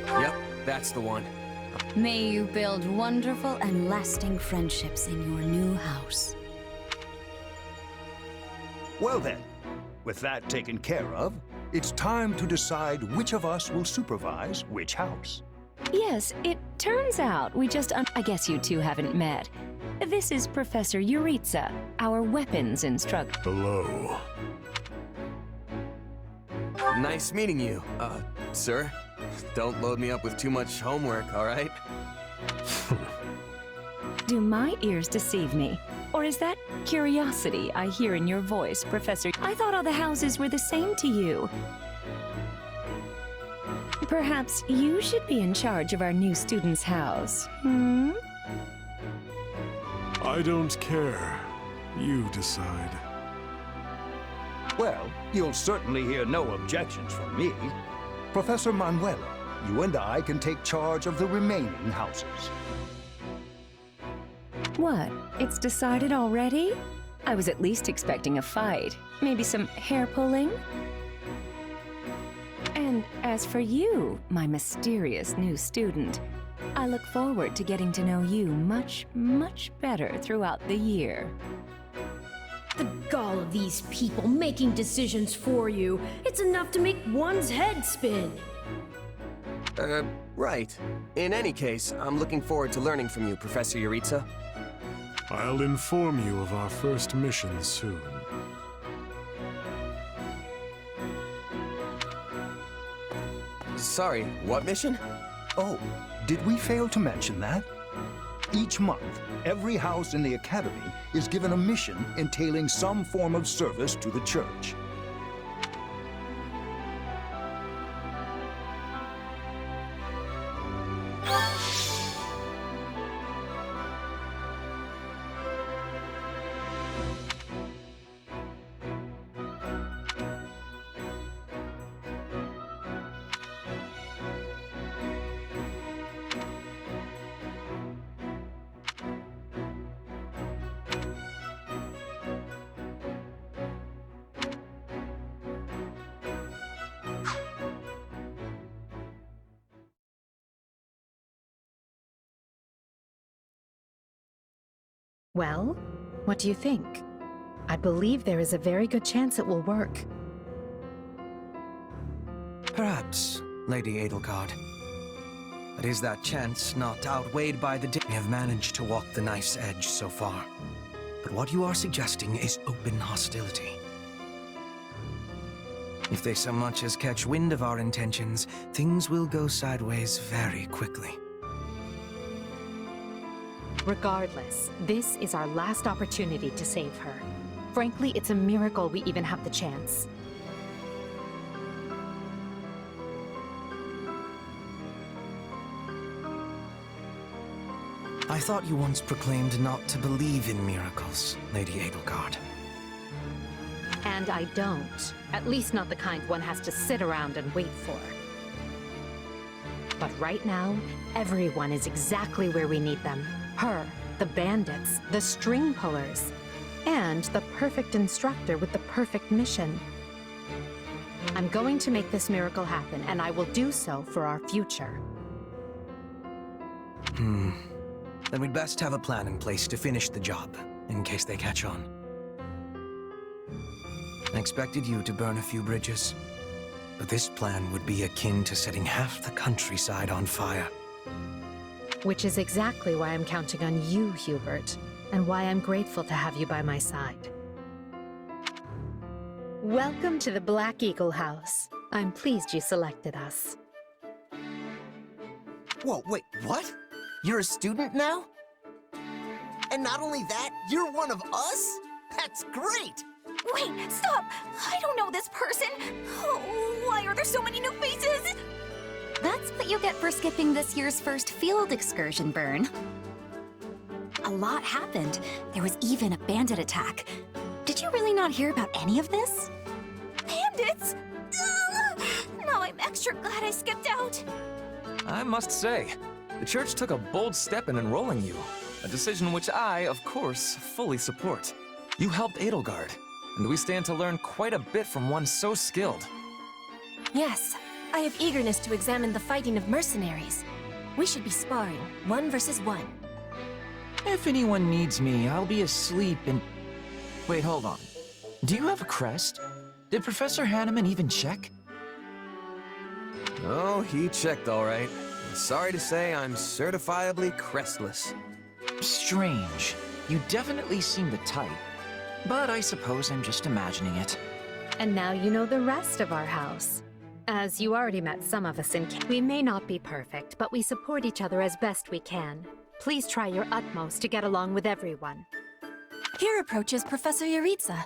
Yep, that's the one. May you build wonderful and lasting friendships in your new house. Well then, with that taken care of, it's time to decide which of us will supervise which house. Yes, it turns out we just I guess you two haven't met. This is Professor Yuritsa, our weapons instructor. Hello. Nice meeting you, sir. Don't load me up with too much homework, all right? Do my ears deceive me? Or is that curiosity I hear in your voice, Professor? I thought all the houses were the same to you. Perhaps you should be in charge of our new student's house, hmm? I don't care. You decide. Well, you'll certainly hear no objections from me. Professor Manuela, you and I can take charge of the remaining houses. What? It's decided already? I was at least expecting a fight. Maybe some hair-pulling? And as for you, my mysterious new student, I look forward to getting to know you much, much better throughout the year. The gall of these people making decisions for you. It's enough to make one's head spin. Right. In any case, I'm looking forward to learning from you, Professor Yuritsa. I'll inform you of our first mission soon. Sorry, what mission? Oh, did we fail to mention that? Each month, every house in the Academy is given a mission entailing some form of service to the Church. Well, what do you think? I believe there is a very good chance it will work. Perhaps, Lady Edelgard. But is that chance not outweighed by the we have managed to walk the knife's edge so far? But what you are suggesting is open hostility. If they so much as catch wind of our intentions, things will go sideways very quickly. Regardless, this is our last opportunity to save her. Frankly, it's a miracle we even have the chance. I thought you once proclaimed not to believe in miracles, Lady Edelgard. And I don't. At least not the kind one has to sit around and wait for. But right now, everyone is exactly where we need them. Her, the bandits, the string pullers, and the perfect instructor with the perfect mission. I'm going to make this miracle happen, and I will do so for our future. Then we'd best have a plan in place to finish the job, in case they catch on. I expected you to burn a few bridges, but this plan would be akin to setting half the countryside on fire. Which is exactly why I'm counting on you, Hubert, and why I'm grateful to have you by my side. Welcome to the Black Eagle House. I'm pleased you selected us. Whoa, wait, what? You're a student now? And not only that, you're one of us? That's great! Wait, stop! I don't know this person! Oh, why are there so many new faces? That's what you get for skipping this year's first field excursion, Byrne. A lot happened. There was even a bandit attack. Did you really not hear about any of this? Bandits? Ugh! Now I'm extra glad I skipped out. I must say, the church took a bold step in enrolling you. A decision which I, of course, fully support. You helped Edelgard, and we stand to learn quite a bit from one so skilled. Yes, I have eagerness to examine the fighting of mercenaries. We should be sparring, 1 versus 1. If anyone needs me, I'll be asleep and... Wait, hold on. Do you have a crest? Did Professor Hanneman even check? Oh, he checked all right. Sorry to say, I'm certifiably crestless. Strange. You definitely seem the type. But I suppose I'm just imagining it. And now you know the rest of our house. As you already met some of us in camp. We may not be perfect, but we support each other as best we can. Please try your utmost to get along with everyone. Here approaches Professor Yuritsa.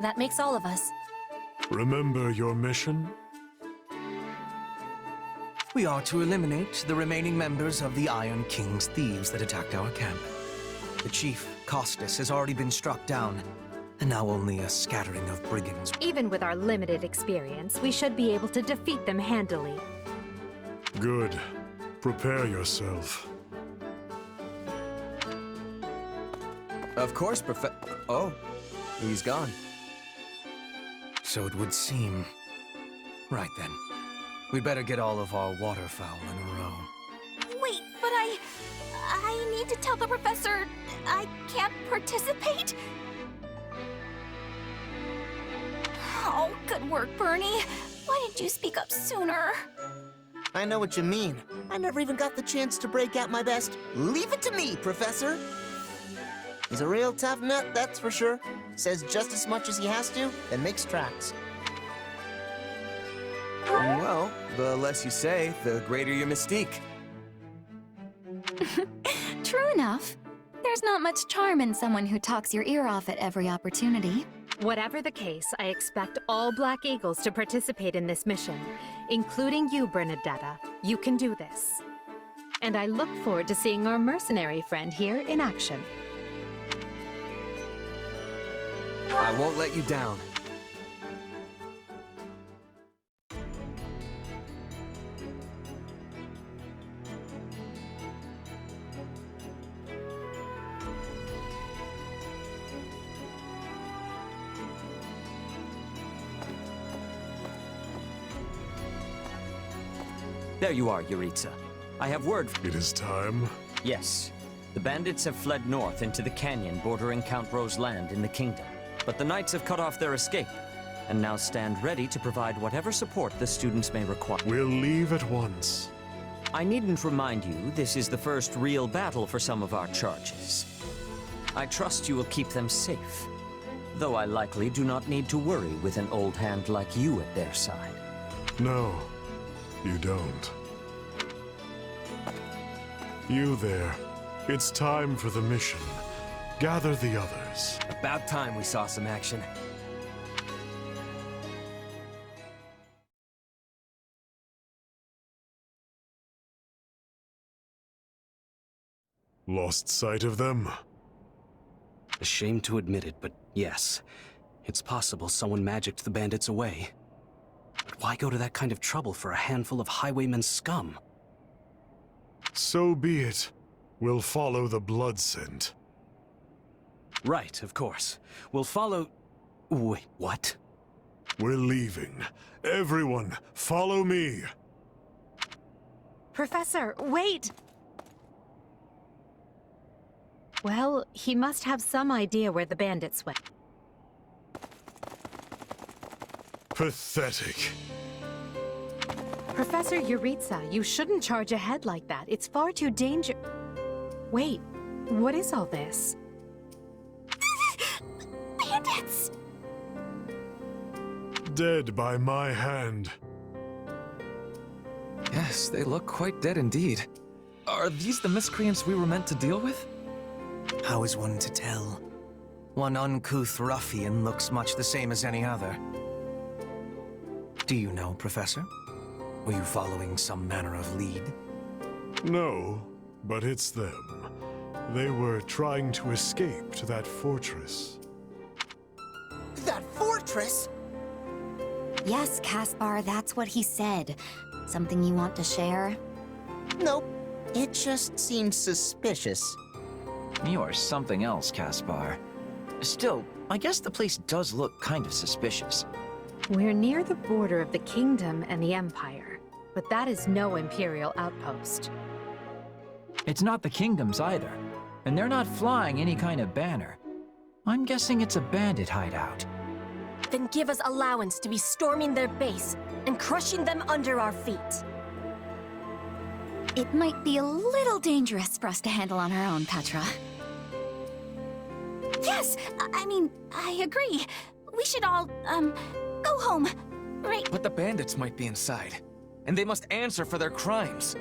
That makes all of us. Remember your mission? We are to eliminate the remaining members of the Iron King's thieves that attacked our camp. The chief, Costas, has already been struck down, and now only a scattering of brigands. Even with our limited experience, we should be able to defeat them handily. Good. Prepare yourself. Of course, Oh, he's gone. So it would seem. Right then. We'd better get all of our waterfowl in a row. Wait, but I need to tell the professor I can't participate? Oh, good work, Bernie. Why didn't you speak up sooner? I know what you mean. I never even got the chance to break out my best. Leave it to me, Professor! He's a real tough nut, that's for sure. Says just as much as he has to, then makes tracks. Well, the less you say, the greater your mystique. True enough. There's not much charm in someone who talks your ear off at every opportunity. Whatever the case, I expect all Black Eagles to participate in this mission, including you, Bernadetta. You can do this. And I look forward to seeing our mercenary friend here in action. I won't let you down. There you are, Yuritsa. I have word. It is time. Yes. The bandits have fled north into the canyon bordering Count Ro's land in the kingdom. But the knights have cut off their escape, and now stand ready to provide whatever support the students may require. We'll leave at once. I needn't remind you, this is the first real battle for some of our charges. I trust you will keep them safe, though I likely do not need to worry with an old hand like you at their side. No, you don't. You there. It's time for the mission. Gather the others. About time we saw some action. Lost sight of them? Ashamed to admit it, but yes. It's possible someone magicked the bandits away. But why go to that kind of trouble for a handful of highwaymen scum? So be it. We'll follow the blood scent. Right, of course. We'll follow... Wait, what? We're leaving. Everyone, follow me! Professor, wait! Well, he must have some idea where the bandits went. Pathetic. Professor Yuritsa, you shouldn't charge ahead like that. It's far too dangerous. Wait, what is all this? Bandits! Dead by my hand. Yes, they look quite dead indeed. Are these the miscreants we were meant to deal with? How is one to tell? One uncouth ruffian looks much the same as any other. Do you know, Professor? Were you following some manner of lead? No, but it's them. They were trying to escape to that fortress. That fortress? Yes, Caspar, that's what he said. Something you want to share? Nope. It just seems suspicious. You are something else, Caspar. Still, I guess the place does look kind of suspicious. We're near the border of the kingdom and the empire, but that is no imperial outpost. It's not the kingdom's either, and they're not flying any kind of banner. I'm guessing it's a bandit hideout. Then give us allowance to be storming their base and crushing them under our feet. It might be a little dangerous for us to handle on our own, Petra. Yes! I mean, I agree. We should all, go home. Right? But the bandits might be inside, and they must answer for their crimes.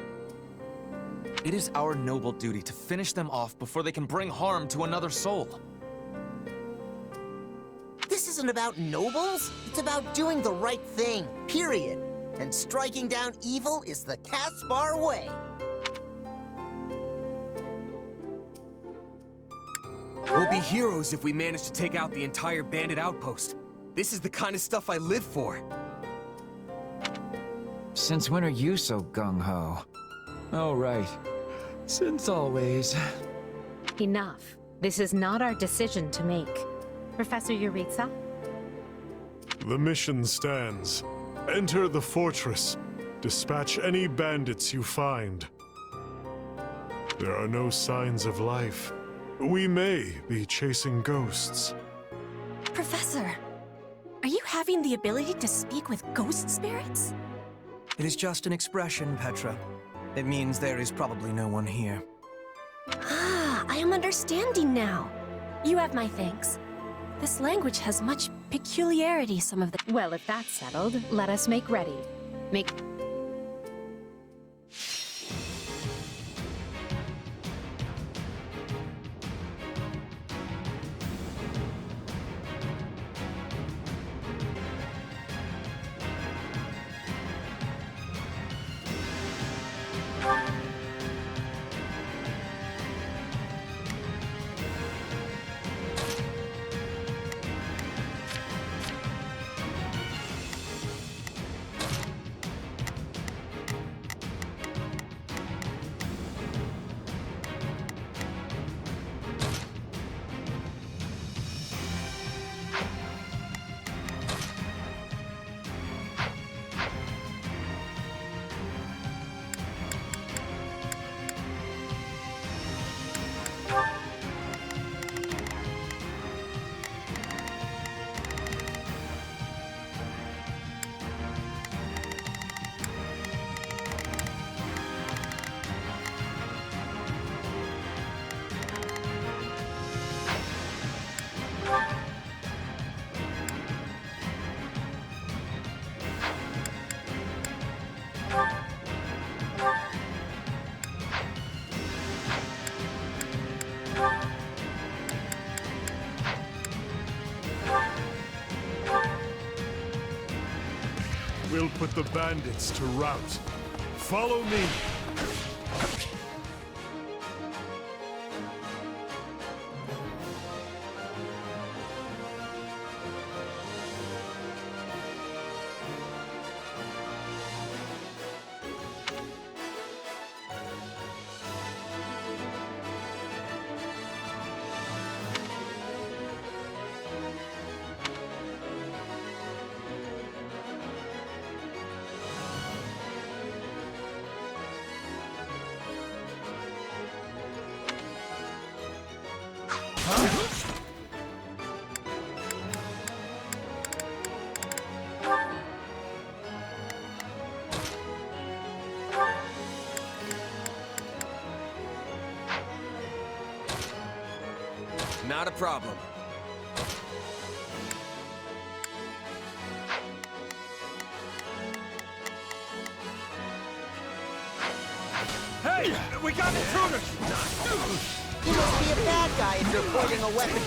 It is our noble duty to finish them off before they can bring harm to another soul. isn't about nobles. It's about doing the right thing, period. And striking down evil is the Caspar way. We'll be heroes if we manage to take out the entire bandit outpost. This is the kind of stuff I live for. Since when are you so gung-ho? Oh, right. Since always. Enough. This is not our decision to make. Professor Yuritsa? The mission stands. Enter the fortress. Dispatch any bandits you find. There are no signs of life. We may be chasing ghosts. Professor, are you having the ability to speak with ghost spirits? It is just an expression, Petra. It means there is probably no one here. Ah, I am understanding now. You have my thanks. This language has much peculiarity, some of the— Well, if that's settled, let us make ready. Make... We'll put the bandits to rout. Follow me. Not a problem. Hey! We got intruders! You must be a bad guy if you're pointing a weapon.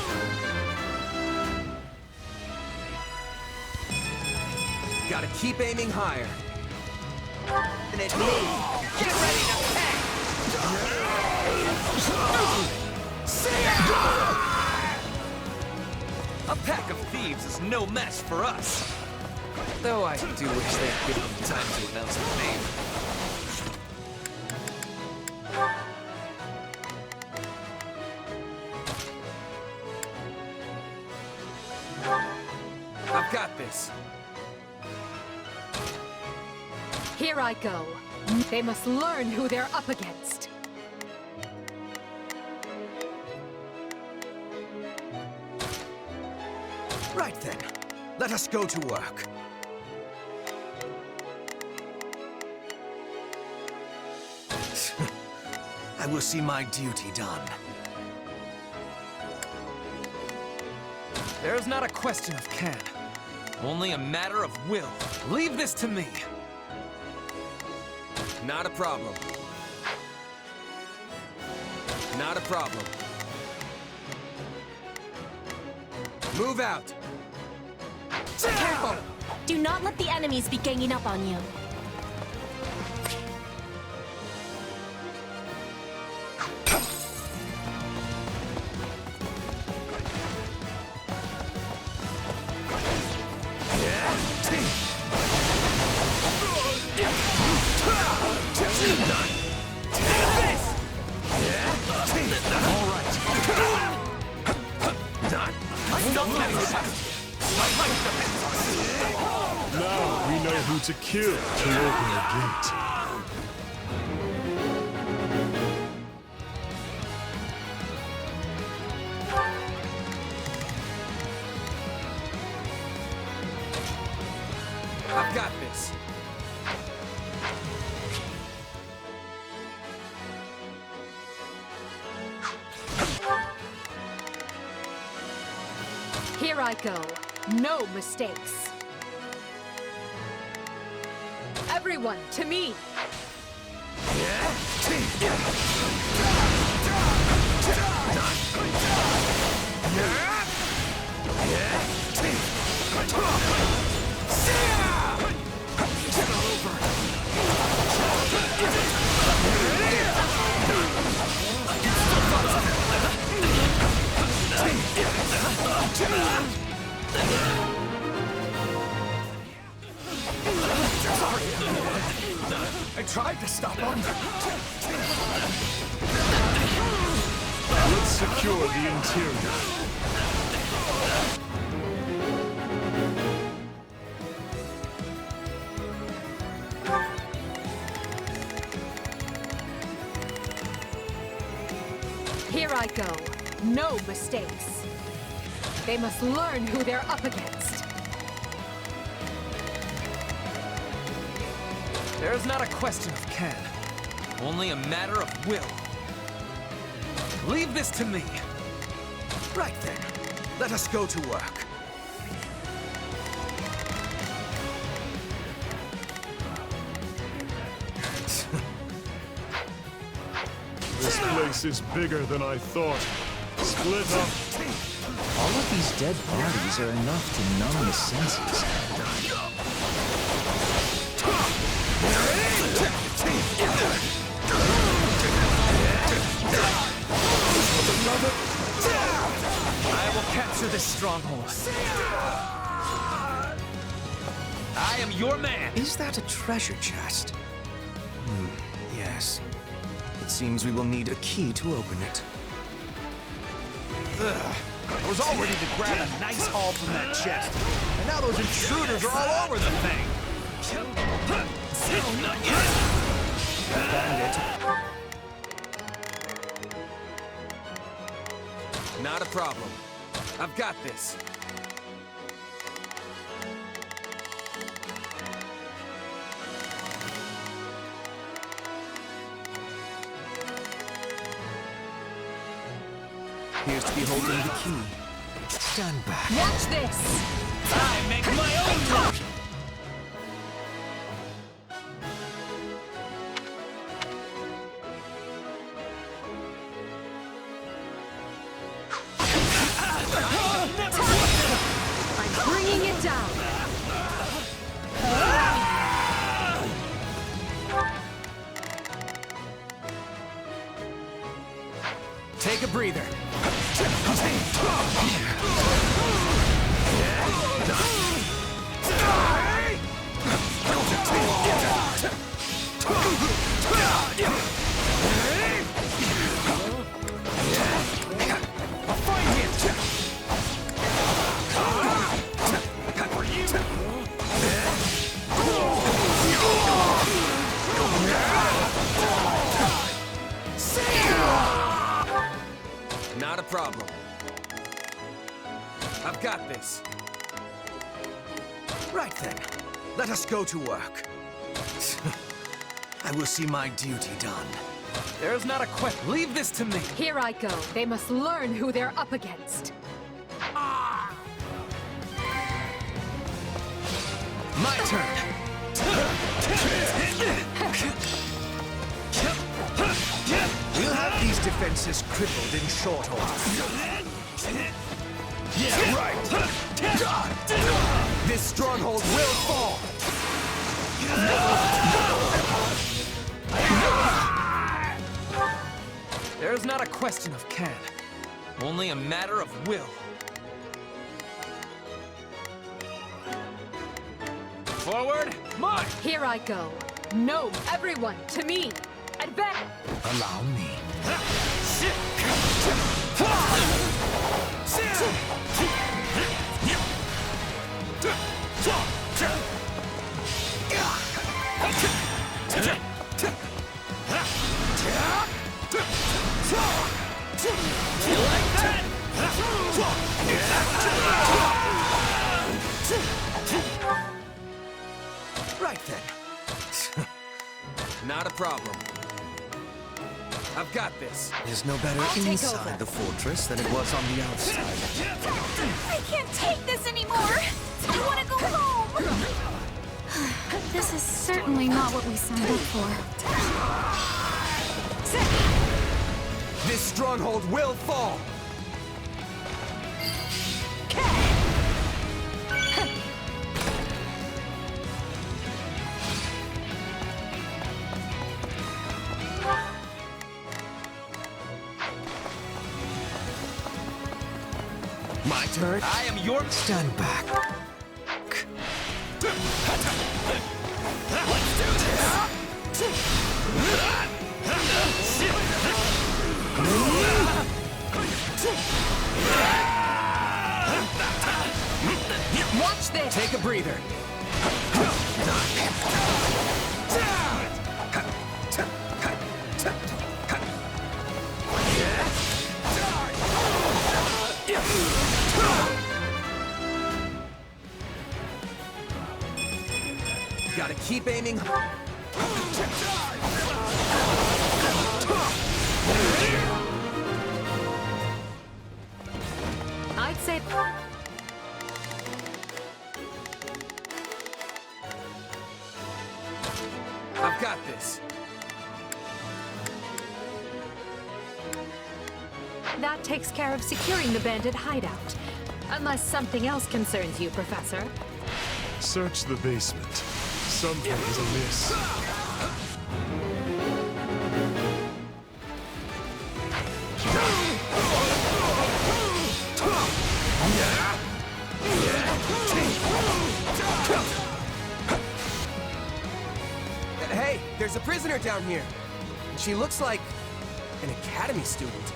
Gotta keep aiming higher. And at me, get ready to pack! A pack of thieves is no match for us. Though I do wish they'd given them time to announce their name. I've got this. Here I go. They must learn who they're up against. Right then, let us go to work. I will see my duty done. There's not a question of can, only a matter of will. Leave this to me. Not a problem. Not a problem. Move out. Careful! Do not let the enemies be ganging up on you. Now we know who to kill to open the gate. I've got this. Here I go. No mistakes. Everyone, to me! I tried to stop him. Let's secure the interior. Here I go. No mistakes. They must learn who they're up against. There's not a question of can, only a matter of will. Leave this to me. Right then, let us go to work. This place is bigger than I thought. Split up. All of these dead bodies are enough to numb the senses. I will capture this stronghold. I am your man. Is that a treasure chest? Yes. It seems we will need a key to open it. Ugh. I was all ready to grab a nice haul from that chest. And now those intruders are all over the thing. Not yet. Bandit. Not a problem. I've got this. Here's to be holding the key. Stand back. Watch this! I make my own luck! I'm bringing it down! Take a breather. Not a problem. I've got this. Right then, let us go to work. I will see my duty done. There's not a question. Leave this to me. Here I go. They must learn who they're up against. My turn. We'll have these defenses crippled in short order. Yeah, right. This stronghold will fall. There's not a question of can, only a matter of will. Forward, march! Here I go. No, everyone, to me. Advance! Allow me. You like that? Right then. Not a problem. I've got this. Is no better inside the fortress than it was on the outside. I can't take this anymore! I want to go home! This is certainly not what we signed up for. This stronghold will fall. My turn. I am your... Stand back. Let's do this! Watch this! Take a breather. Gotta keep aiming. I'd say... I've got this. That takes care of securing the bandit hideout. Unless something else concerns you, Professor. Search the basement. Something is amiss. Hey, there's a prisoner down here. She looks like an academy student.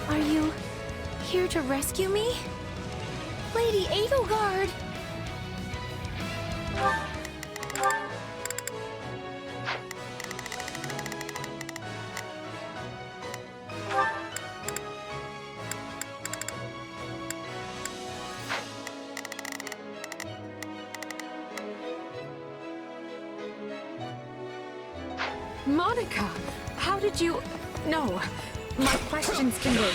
Are you here to rescue me? Lady Edelgard! Monica! How did you... No. My questions can wait.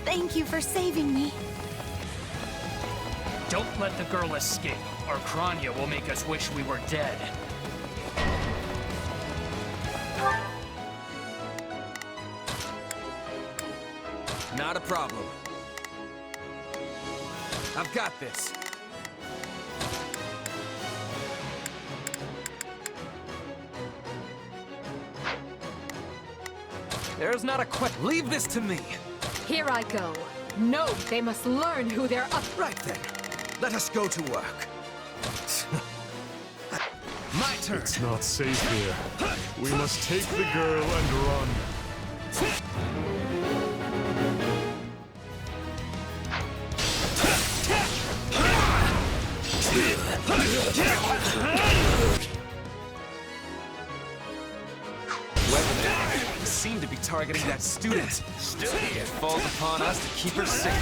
Thank you for saving me. Don't let the girl escape, or Kranya will make us wish we were dead. Not a problem. I've got this. There's not a leave this to me. Here I go. No, they must learn who they're up. Right then. Let us go to work. My turn. It's not safe here. We must take the girl and run. seem to be targeting that student. It falls upon us to keep her safe,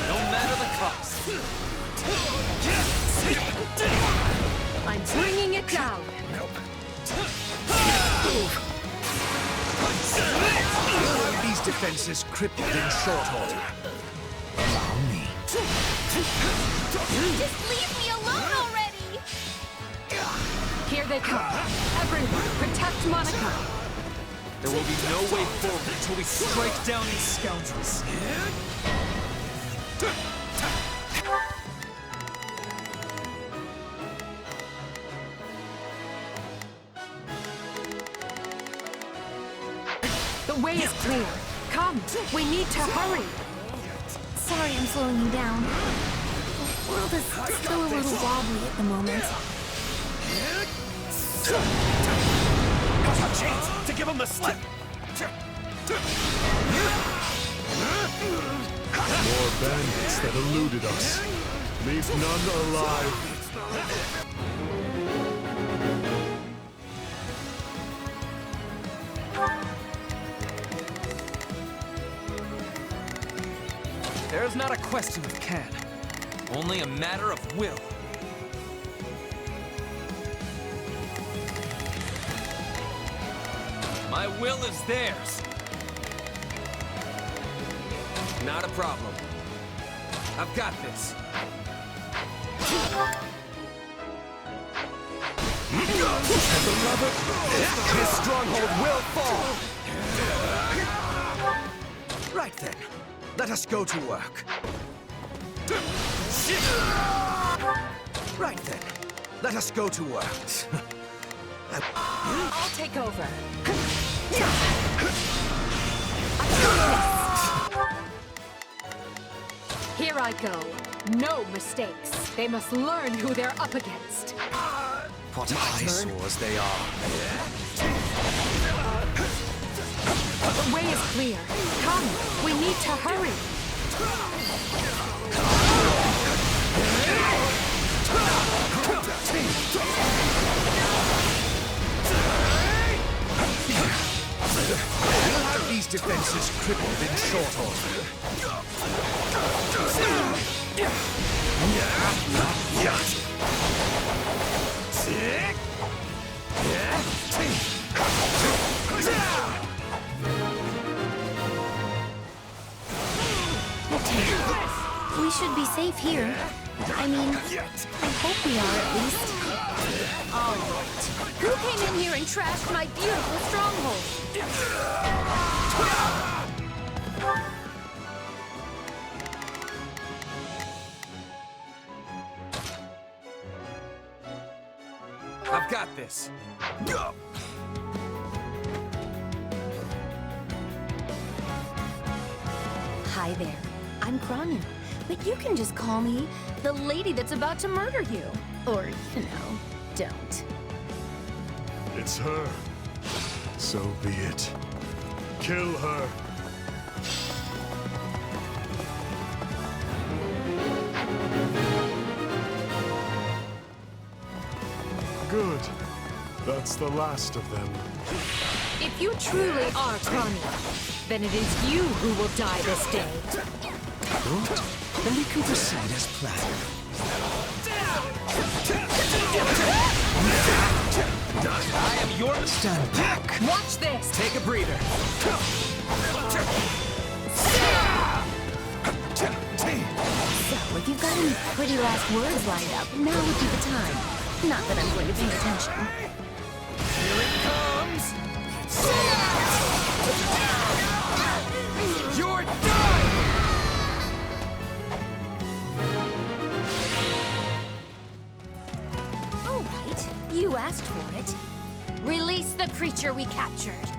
no matter the cost. I'm bringing it down. These defenses crippled in short order. Allow me. Just leave me alone already! Here they come. Everyone, protect Monica. There will be no way forward until we strike down these scoundrels. The way is clear. Come, we need to hurry. Sorry I'm slowing you down. The world is still a little wobbly at the moment. Now's our chance to give them the slip. More bandits that eluded us. Leave none alive. There's not a question of can, only a matter of will. My will is theirs. Not a problem. I've got this. This stronghold will fall! Right then. Let us go to work. Right then. Let us go to work. I'll take over. Here I go. No mistakes. They must learn who they're up against. What eyesores they are. The way is clear. Come, we need to hurry. We'll have these defenses crippled in short order. We should be safe here. I mean, I hope we are at least. All right. Who came in here and trashed my beautiful stronghold? I've got this. Hi there. I'm Kranya, but you can just call me the lady that's about to murder you. Or, you know, don't. It's her. So be it. Kill her. Good. That's the last of them. If you truly are Kranya, then it is you who will die this day. Good. Then we can proceed as planned. I am your... Stand back. Watch this. Take a breather. So, if you've got any pretty last words lined up, now would be the time. Not that I'm going to pay attention. Here it comes! You're done! All right, you asked for it. Release the creature we captured.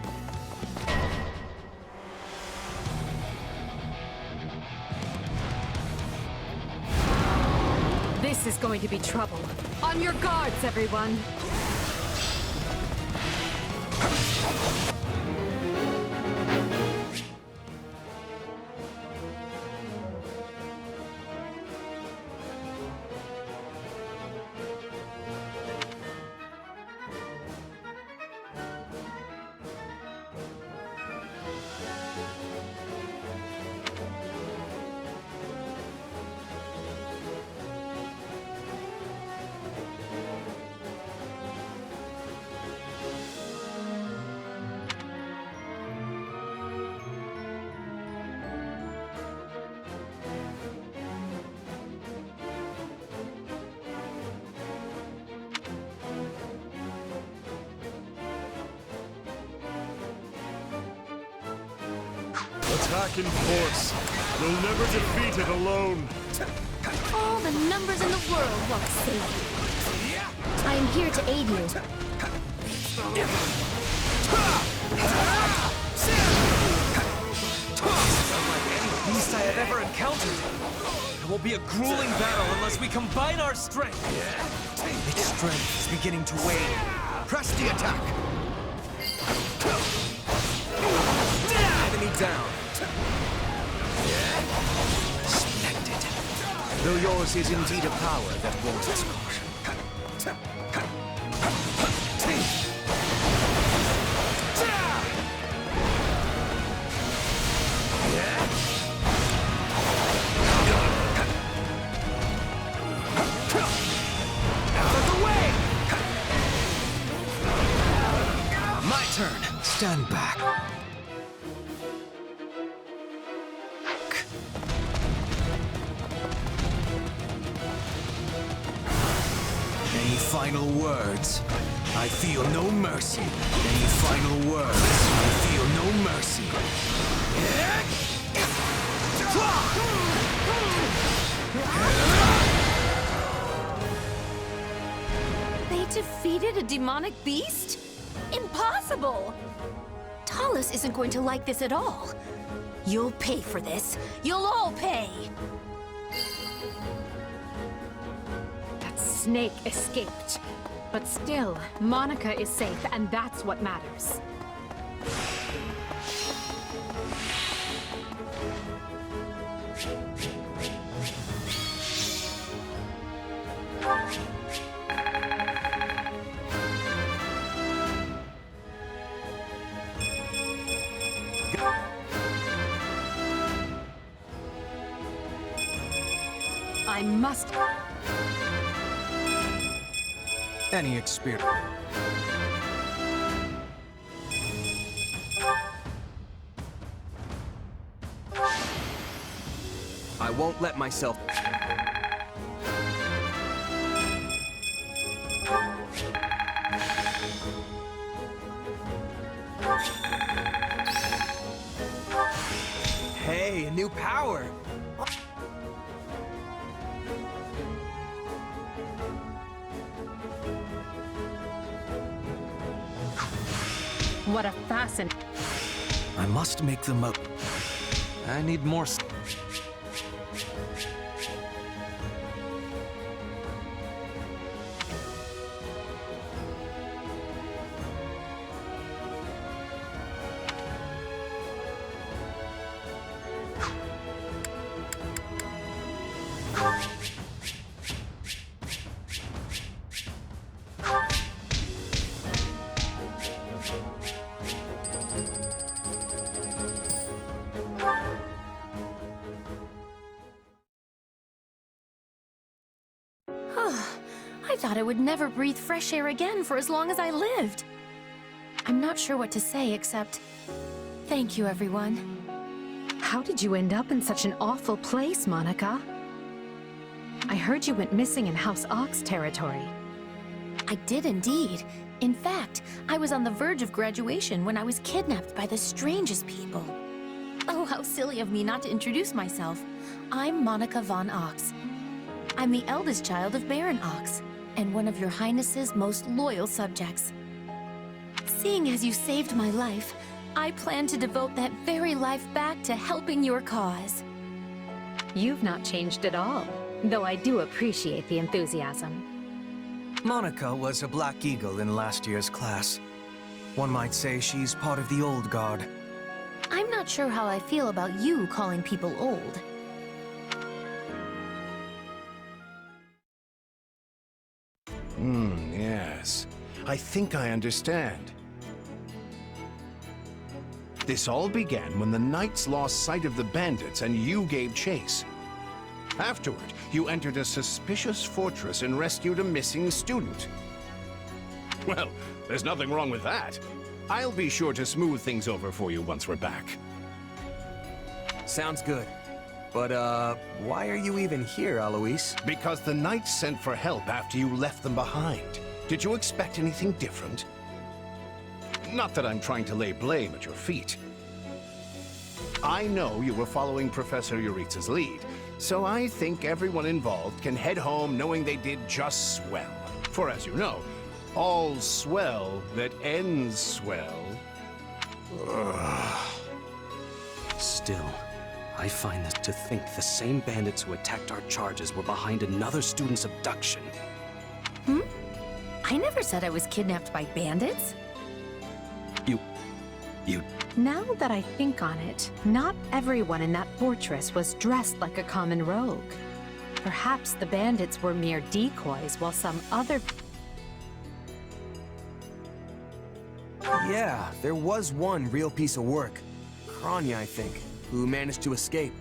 This is going to be trouble. On your guards, everyone. attack in force. You'll never defeat it alone. All the numbers in the world won't save you. I am here to aid you. Unlike any beast I have ever encountered. It will be a grueling battle unless we combine our strength. Its strength is beginning to wane. Press the attack. Enemy down. Splendid. Though yours is indeed a power that warrants caution. My turn. Stand back. Any final words? I feel no mercy. Any final words? I feel no mercy. They defeated a demonic beast? Impossible! Talus isn't going to like this at all. You'll pay for this. You'll all pay! That snake escaped. But still, Monica is safe, and that's what matters. I must... Any experience. I won't let myself... Hey, a new power! What a fascinating... I must make them up. I need more... I thought I would never breathe fresh air again for as long as I lived. I'm not sure what to say except... thank you, everyone. How did you end up in such an awful place, Monica? I heard you went missing in House Ox territory. I did indeed. In fact, I was on the verge of graduation when I was kidnapped by the strangest people. Oh, how silly of me not to introduce myself. I'm Monica von Ox. I'm the eldest child of Baron Ox, and one of your Highness's most loyal subjects. Seeing as you saved my life, I plan to devote that very life back to helping your cause. You've not changed at all, though I do appreciate the enthusiasm. Monica was a Black Eagle in last year's class. One might say she's part of the old guard. I'm not sure how I feel about you calling people old. Yes. I think I understand. This all began when the Knights lost sight of the bandits and you gave chase. Afterward, you entered a suspicious fortress and rescued a missing student. Well, there's nothing wrong with that. I'll be sure to smooth things over for you once we're back. Sounds good. But, why are you even here, Alois? Because the Knights sent for help after you left them behind. Did you expect anything different? Not that I'm trying to lay blame at your feet. I know you were following Professor Yuritsa's lead, so I think everyone involved can head home knowing they did just swell. For as you know, all's swell that ends swell. Still, I find this to think the same bandits who attacked our charges were behind another student's abduction. I never said I was kidnapped by bandits. You... Now that I think on it, not everyone in that fortress was dressed like a common rogue. Perhaps the bandits were mere decoys, while some other... Yeah, there was one real piece of work. Kranya, I think, who managed to escape.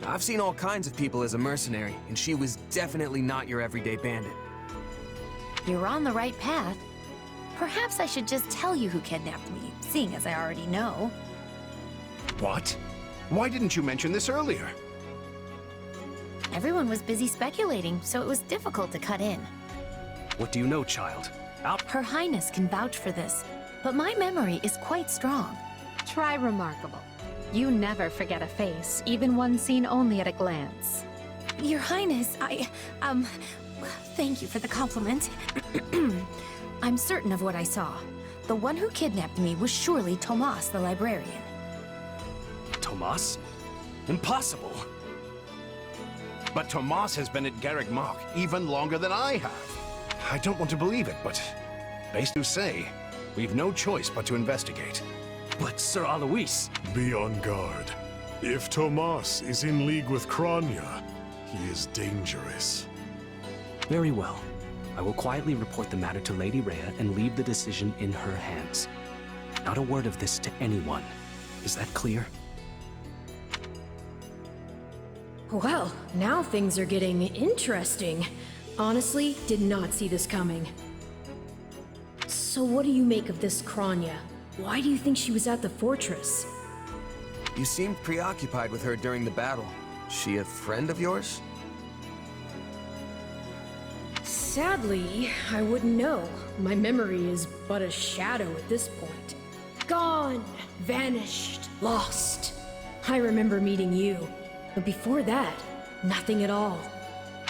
I've seen all kinds of people as a mercenary, and she was definitely not your everyday bandit. You're on the right path. Perhaps I should just tell you who kidnapped me, seeing as I already know. What? Why didn't you mention this earlier? Everyone was busy speculating, so it was difficult to cut in. What do you know, child? Her Highness can vouch for this, but my memory is quite strong. Try remarkable. You never forget a face, even one seen only at a glance. Your Highness, thank you for the compliment. I'm certain of what I saw. The one who kidnapped me was surely Tomas the librarian. Tomas? Impossible! But Tomas has been at Garreg Mach even longer than I have. I don't want to believe it, but based on say, we've no choice but to investigate. But Sir Alois... Be on guard. If Tomas is in league with Kranya, he is dangerous. Very well. I will quietly report the matter to Lady Rhea and leave the decision in her hands. Not a word of this to anyone. Is that clear? Well, now things are getting interesting. Honestly, did not see this coming. So what do you make of this Kranya? Why do you think she was at the fortress? You seemed preoccupied with her during the battle. She a friend of yours? Sadly, I wouldn't know. My memory is but a shadow at this point. Gone, vanished, lost. I remember meeting you, but before that, nothing at all.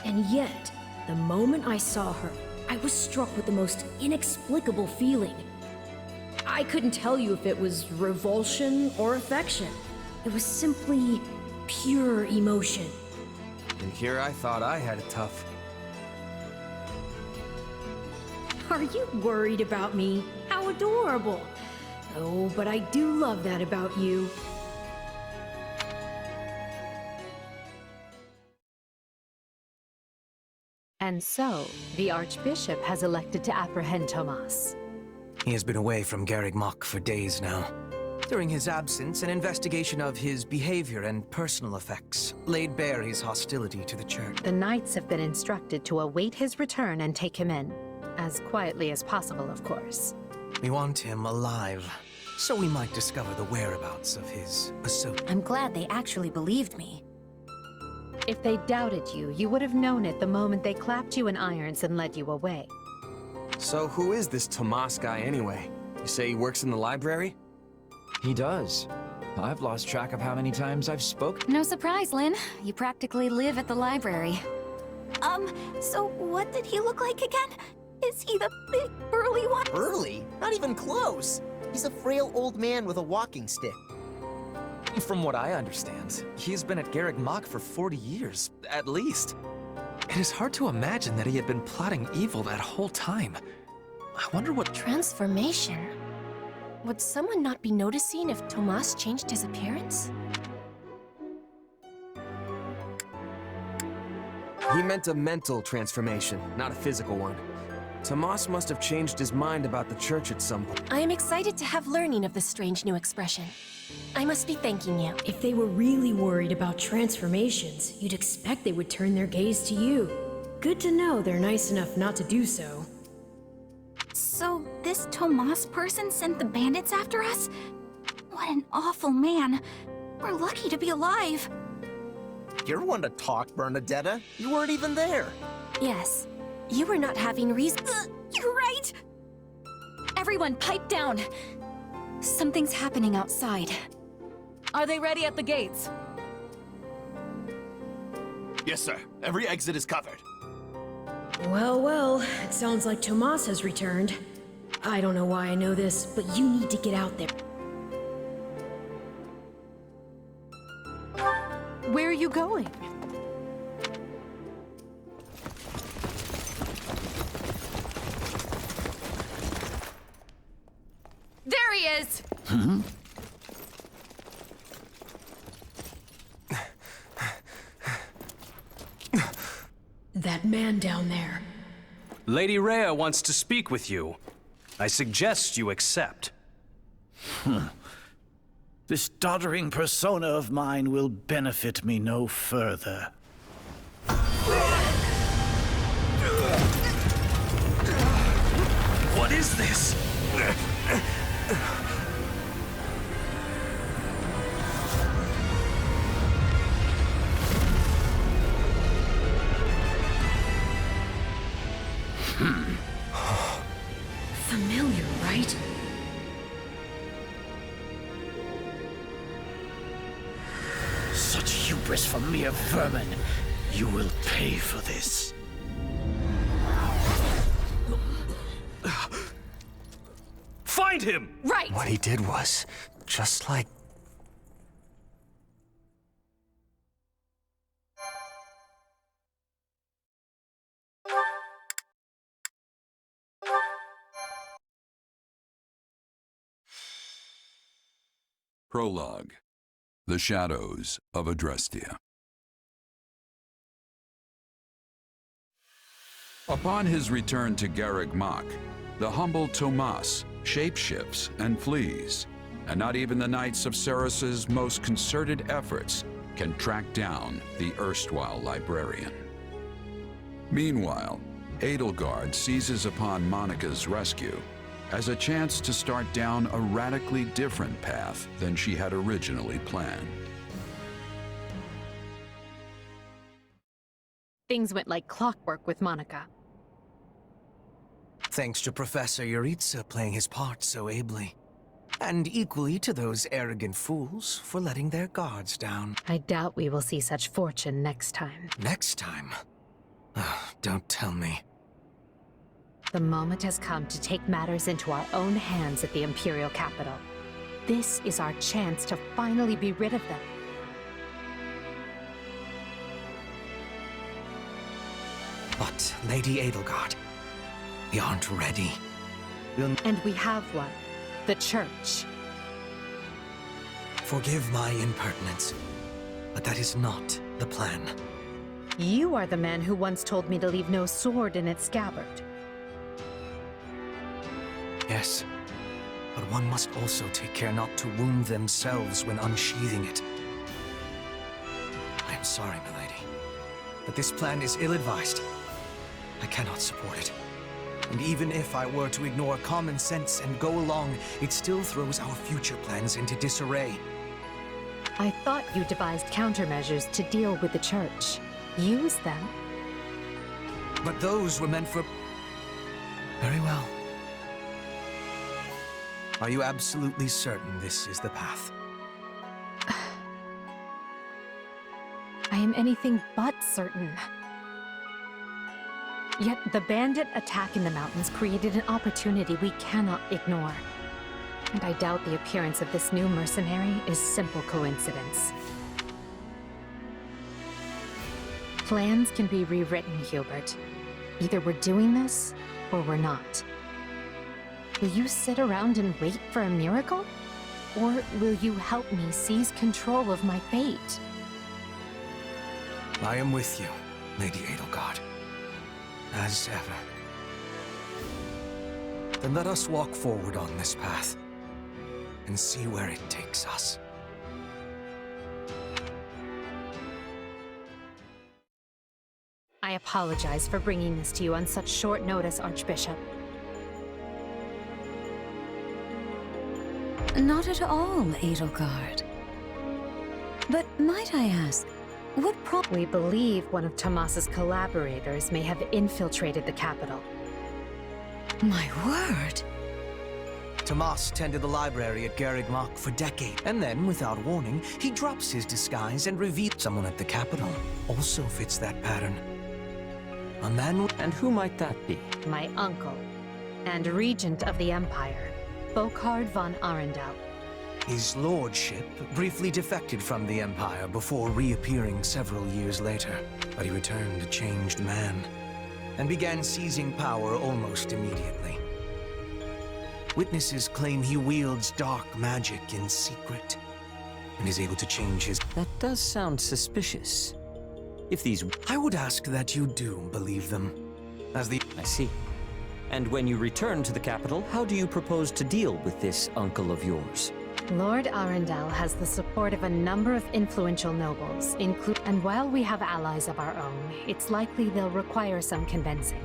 And yet, the moment I saw her, I was struck with the most inexplicable feeling. I couldn't tell you if it was revulsion or affection. It was simply pure emotion. And here I thought I had it tough. Are you worried about me? How adorable! Oh, but I do love that about you. And so, the Archbishop has elected to apprehend Tomas. He has been away from Garreg Mach for days now. During his absence, an investigation of his behavior and personal effects laid bare his hostility to the Church. The Knights have been instructed to await his return and take him in. As quietly as possible, of course. We want him alive, so we might discover the whereabouts of his associate. I'm glad they actually believed me. If they doubted you, you would have known it the moment they clapped you in irons and led you away. So who is this Tomas guy anyway? You say he works in the library? He does. I've lost track of how many times I've spoken. No surprise, Lynn. You practically live at the library. So what did he look like again? Is he the big, burly one? Burly? Not even close. He's a frail old man with a walking stick. From what I understand, he's been at Garreg Mach for 40 years, at least. It is hard to imagine that he had been plotting evil that whole time. I wonder what... Transformation? Would someone not be noticing if Tomas changed his appearance? He meant a mental transformation, not a physical one. Tomas must have changed his mind about the Church at some point. I am excited to have learning of this strange new expression. I must be thanking you. If they were really worried about transformations, you'd expect they would turn their gaze to you. Good to know they're nice enough not to do so. So, this Tomas person sent the bandits after us? What an awful man. We're lucky to be alive. You're one to talk, Bernadetta. You weren't even there. Yes. You were not having reason. You're right! Everyone, pipe down! Something's happening outside. Are they ready at the gates? Yes, sir. Every exit is covered. Well, well, it sounds like Tomas has returned. I don't know why I know this, but you need to get out there. Where are you going? There he is! That man down there. Lady Rhea wants to speak with you. I suggest you accept. This doddering persona of mine will benefit me no further. What is this? Familiar, right? Such hubris from mere vermin. You will pay for this. Find him! Right! What he did was just like... Prologue. The Shadows of Adrestia. Upon his return to Garreg Mach, the humble Tomas shapeshifts and flees, and not even the Knights of Ceres's most concerted efforts can track down the erstwhile librarian. Meanwhile, Edelgard seizes upon Monica's rescue as a chance to start down a radically different path than she had originally planned. Things went like clockwork with Monica. Thanks to Professor Yuritsa playing his part so ably. And equally to those arrogant fools for letting their guards down. I doubt we will see such fortune next time. Next time? Don't tell me. The moment has come to take matters into our own hands at the Imperial capital. This is our chance to finally be rid of them. But, Lady Edelgard, we aren't ready. And we have one. The Church. Forgive my impertinence, but that is not the plan. You are the man who once told me to leave no sword in its scabbard. Yes, but one must also take care not to wound themselves when unsheathing it. I am sorry, milady, but this plan is ill-advised. I cannot support it. And even if I were to ignore common sense and go along, it still throws our future plans into disarray. I thought you devised countermeasures to deal with the Church. Use them. But those were meant for... Very well. Are you absolutely certain this is the path? I am anything but certain. Yet the bandit attack in the mountains created an opportunity we cannot ignore. And I doubt the appearance of this new mercenary is simple coincidence. Plans can be rewritten, Hubert. Either we're doing this, or we're not. Will you sit around and wait for a miracle? Or will you help me seize control of my fate? I am with you, Lady Edelgard. As ever. Then let us walk forward on this path, and see where it takes us. I apologize for bringing this to you on such short notice, Archbishop. Not at all, Edelgard. But might I ask, what We believe one of Tomas's collaborators may have infiltrated the capital. My word! Tomas tended the library at Garreg Mach for decades, and then, without warning, he drops his disguise and reveals someone at the capital. Also fits that pattern. A man. And who might that be? My uncle, and regent of the Empire, Volkard von Arundel. His lordship briefly defected from the Empire before reappearing several years later, but he returned a changed man, and began seizing power almost immediately. Witnesses claim he wields dark magic in secret, and is able to change his... That does sound suspicious. If these... I would ask that you do believe them, as the... I see. And when you return to the capital, how do you propose to deal with this uncle of yours? Lord Arundel has the support of a number of influential nobles, and while we have allies of our own, it's likely they'll require some convincing.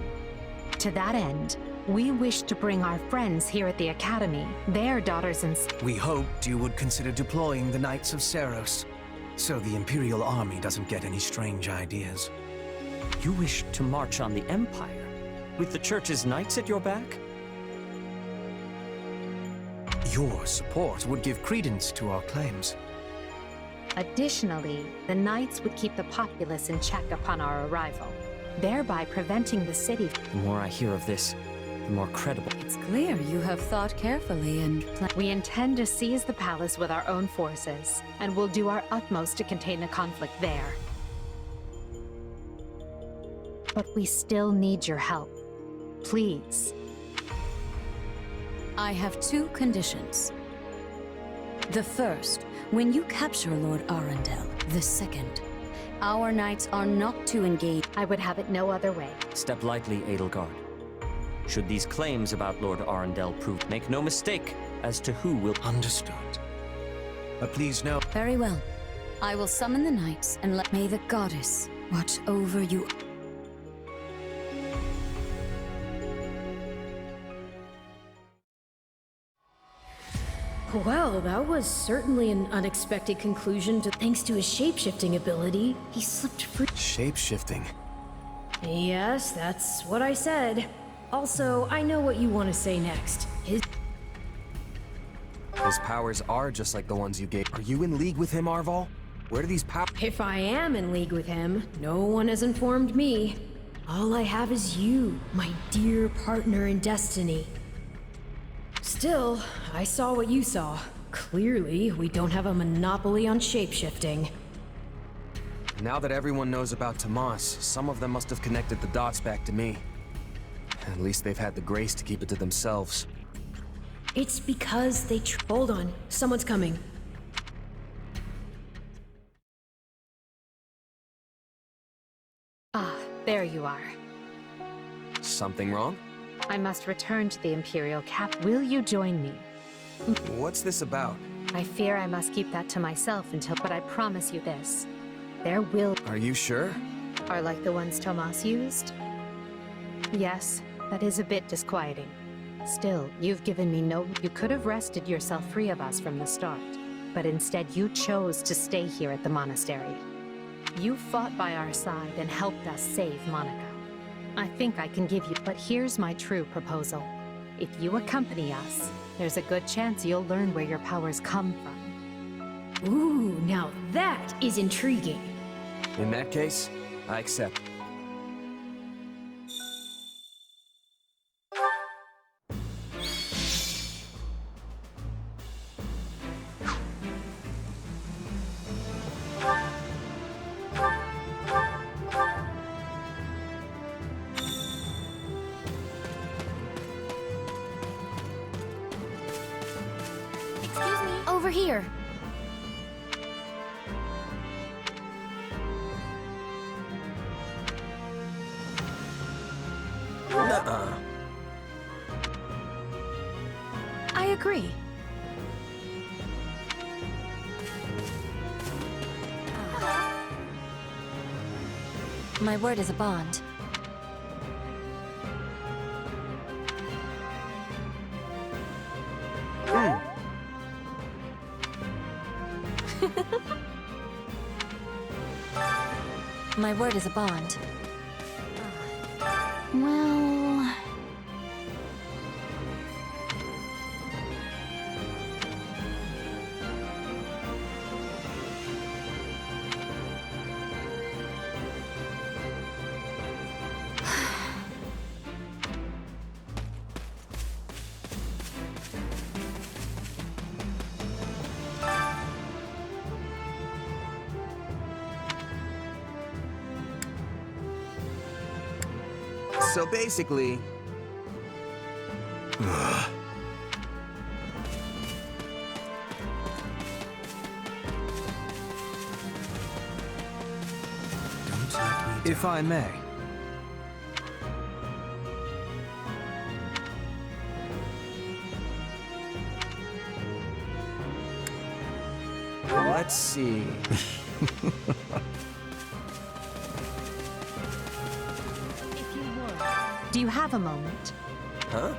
To that end, we wish to bring our friends here at the Academy, their daughters and... We hoped you would consider deploying the Knights of Seros, so the Imperial Army doesn't get any strange ideas. You wish to march on the Empire? With the Church's knights at your back? Your support would give credence to our claims. Additionally, the Knights would keep the populace in check upon our arrival, thereby preventing the city... The more I hear of this, the more credible. It's clear you have thought carefully and We intend to seize the palace with our own forces, and we'll do our utmost to contain the conflict there. But we still need your help. Please. I have two conditions. The first, when you capture Lord Arundel. The second, our knights are not to engage. I would have it no other way. Step lightly, Edelgard. Should these claims about Lord Arundel prove, make no mistake as to who will... Understood. But please know... Very well. I will summon the knights and may the goddess watch over you. Well, that was certainly an unexpected conclusion to thanks to his shape-shifting ability. He slipped free. Shape-shifting? Yes, that's what I said. Also, I know what you want to say next. His powers are just like the ones you gave. Are you in league with him, Arval? Where do these powers... If I am in league with him, no one has informed me. All I have is you, my dear partner in destiny. Still, I saw what you saw. Clearly, we don't have a monopoly on shape-shifting. Now that everyone knows about Tomas, some of them must have connected the dots back to me. At least they've had the grace to keep it to themselves. It's because they hold on, someone's coming. Ah, there you are. Something wrong? I must return to the Imperial Cap. Will you join me? What's this about? I fear I must keep that to myself until... But I promise you this. There will... Are you sure? Are like the ones Tomas used? Yes, that is a bit disquieting. Still, you've given me no... You could have wrested yourself free of us from the start. But instead you chose to stay here at the monastery. You fought by our side and helped us save Monica. I think I can give you... But here's my true proposal. If you accompany us, there's a good chance you'll learn where your powers come from. Ooh, now that is intriguing. In that case, I accept. Excuse me, over here. I agree. My word is a bond. My word is a bond. Well... So basically... If I may. Let's see. Do you have a moment? Huh?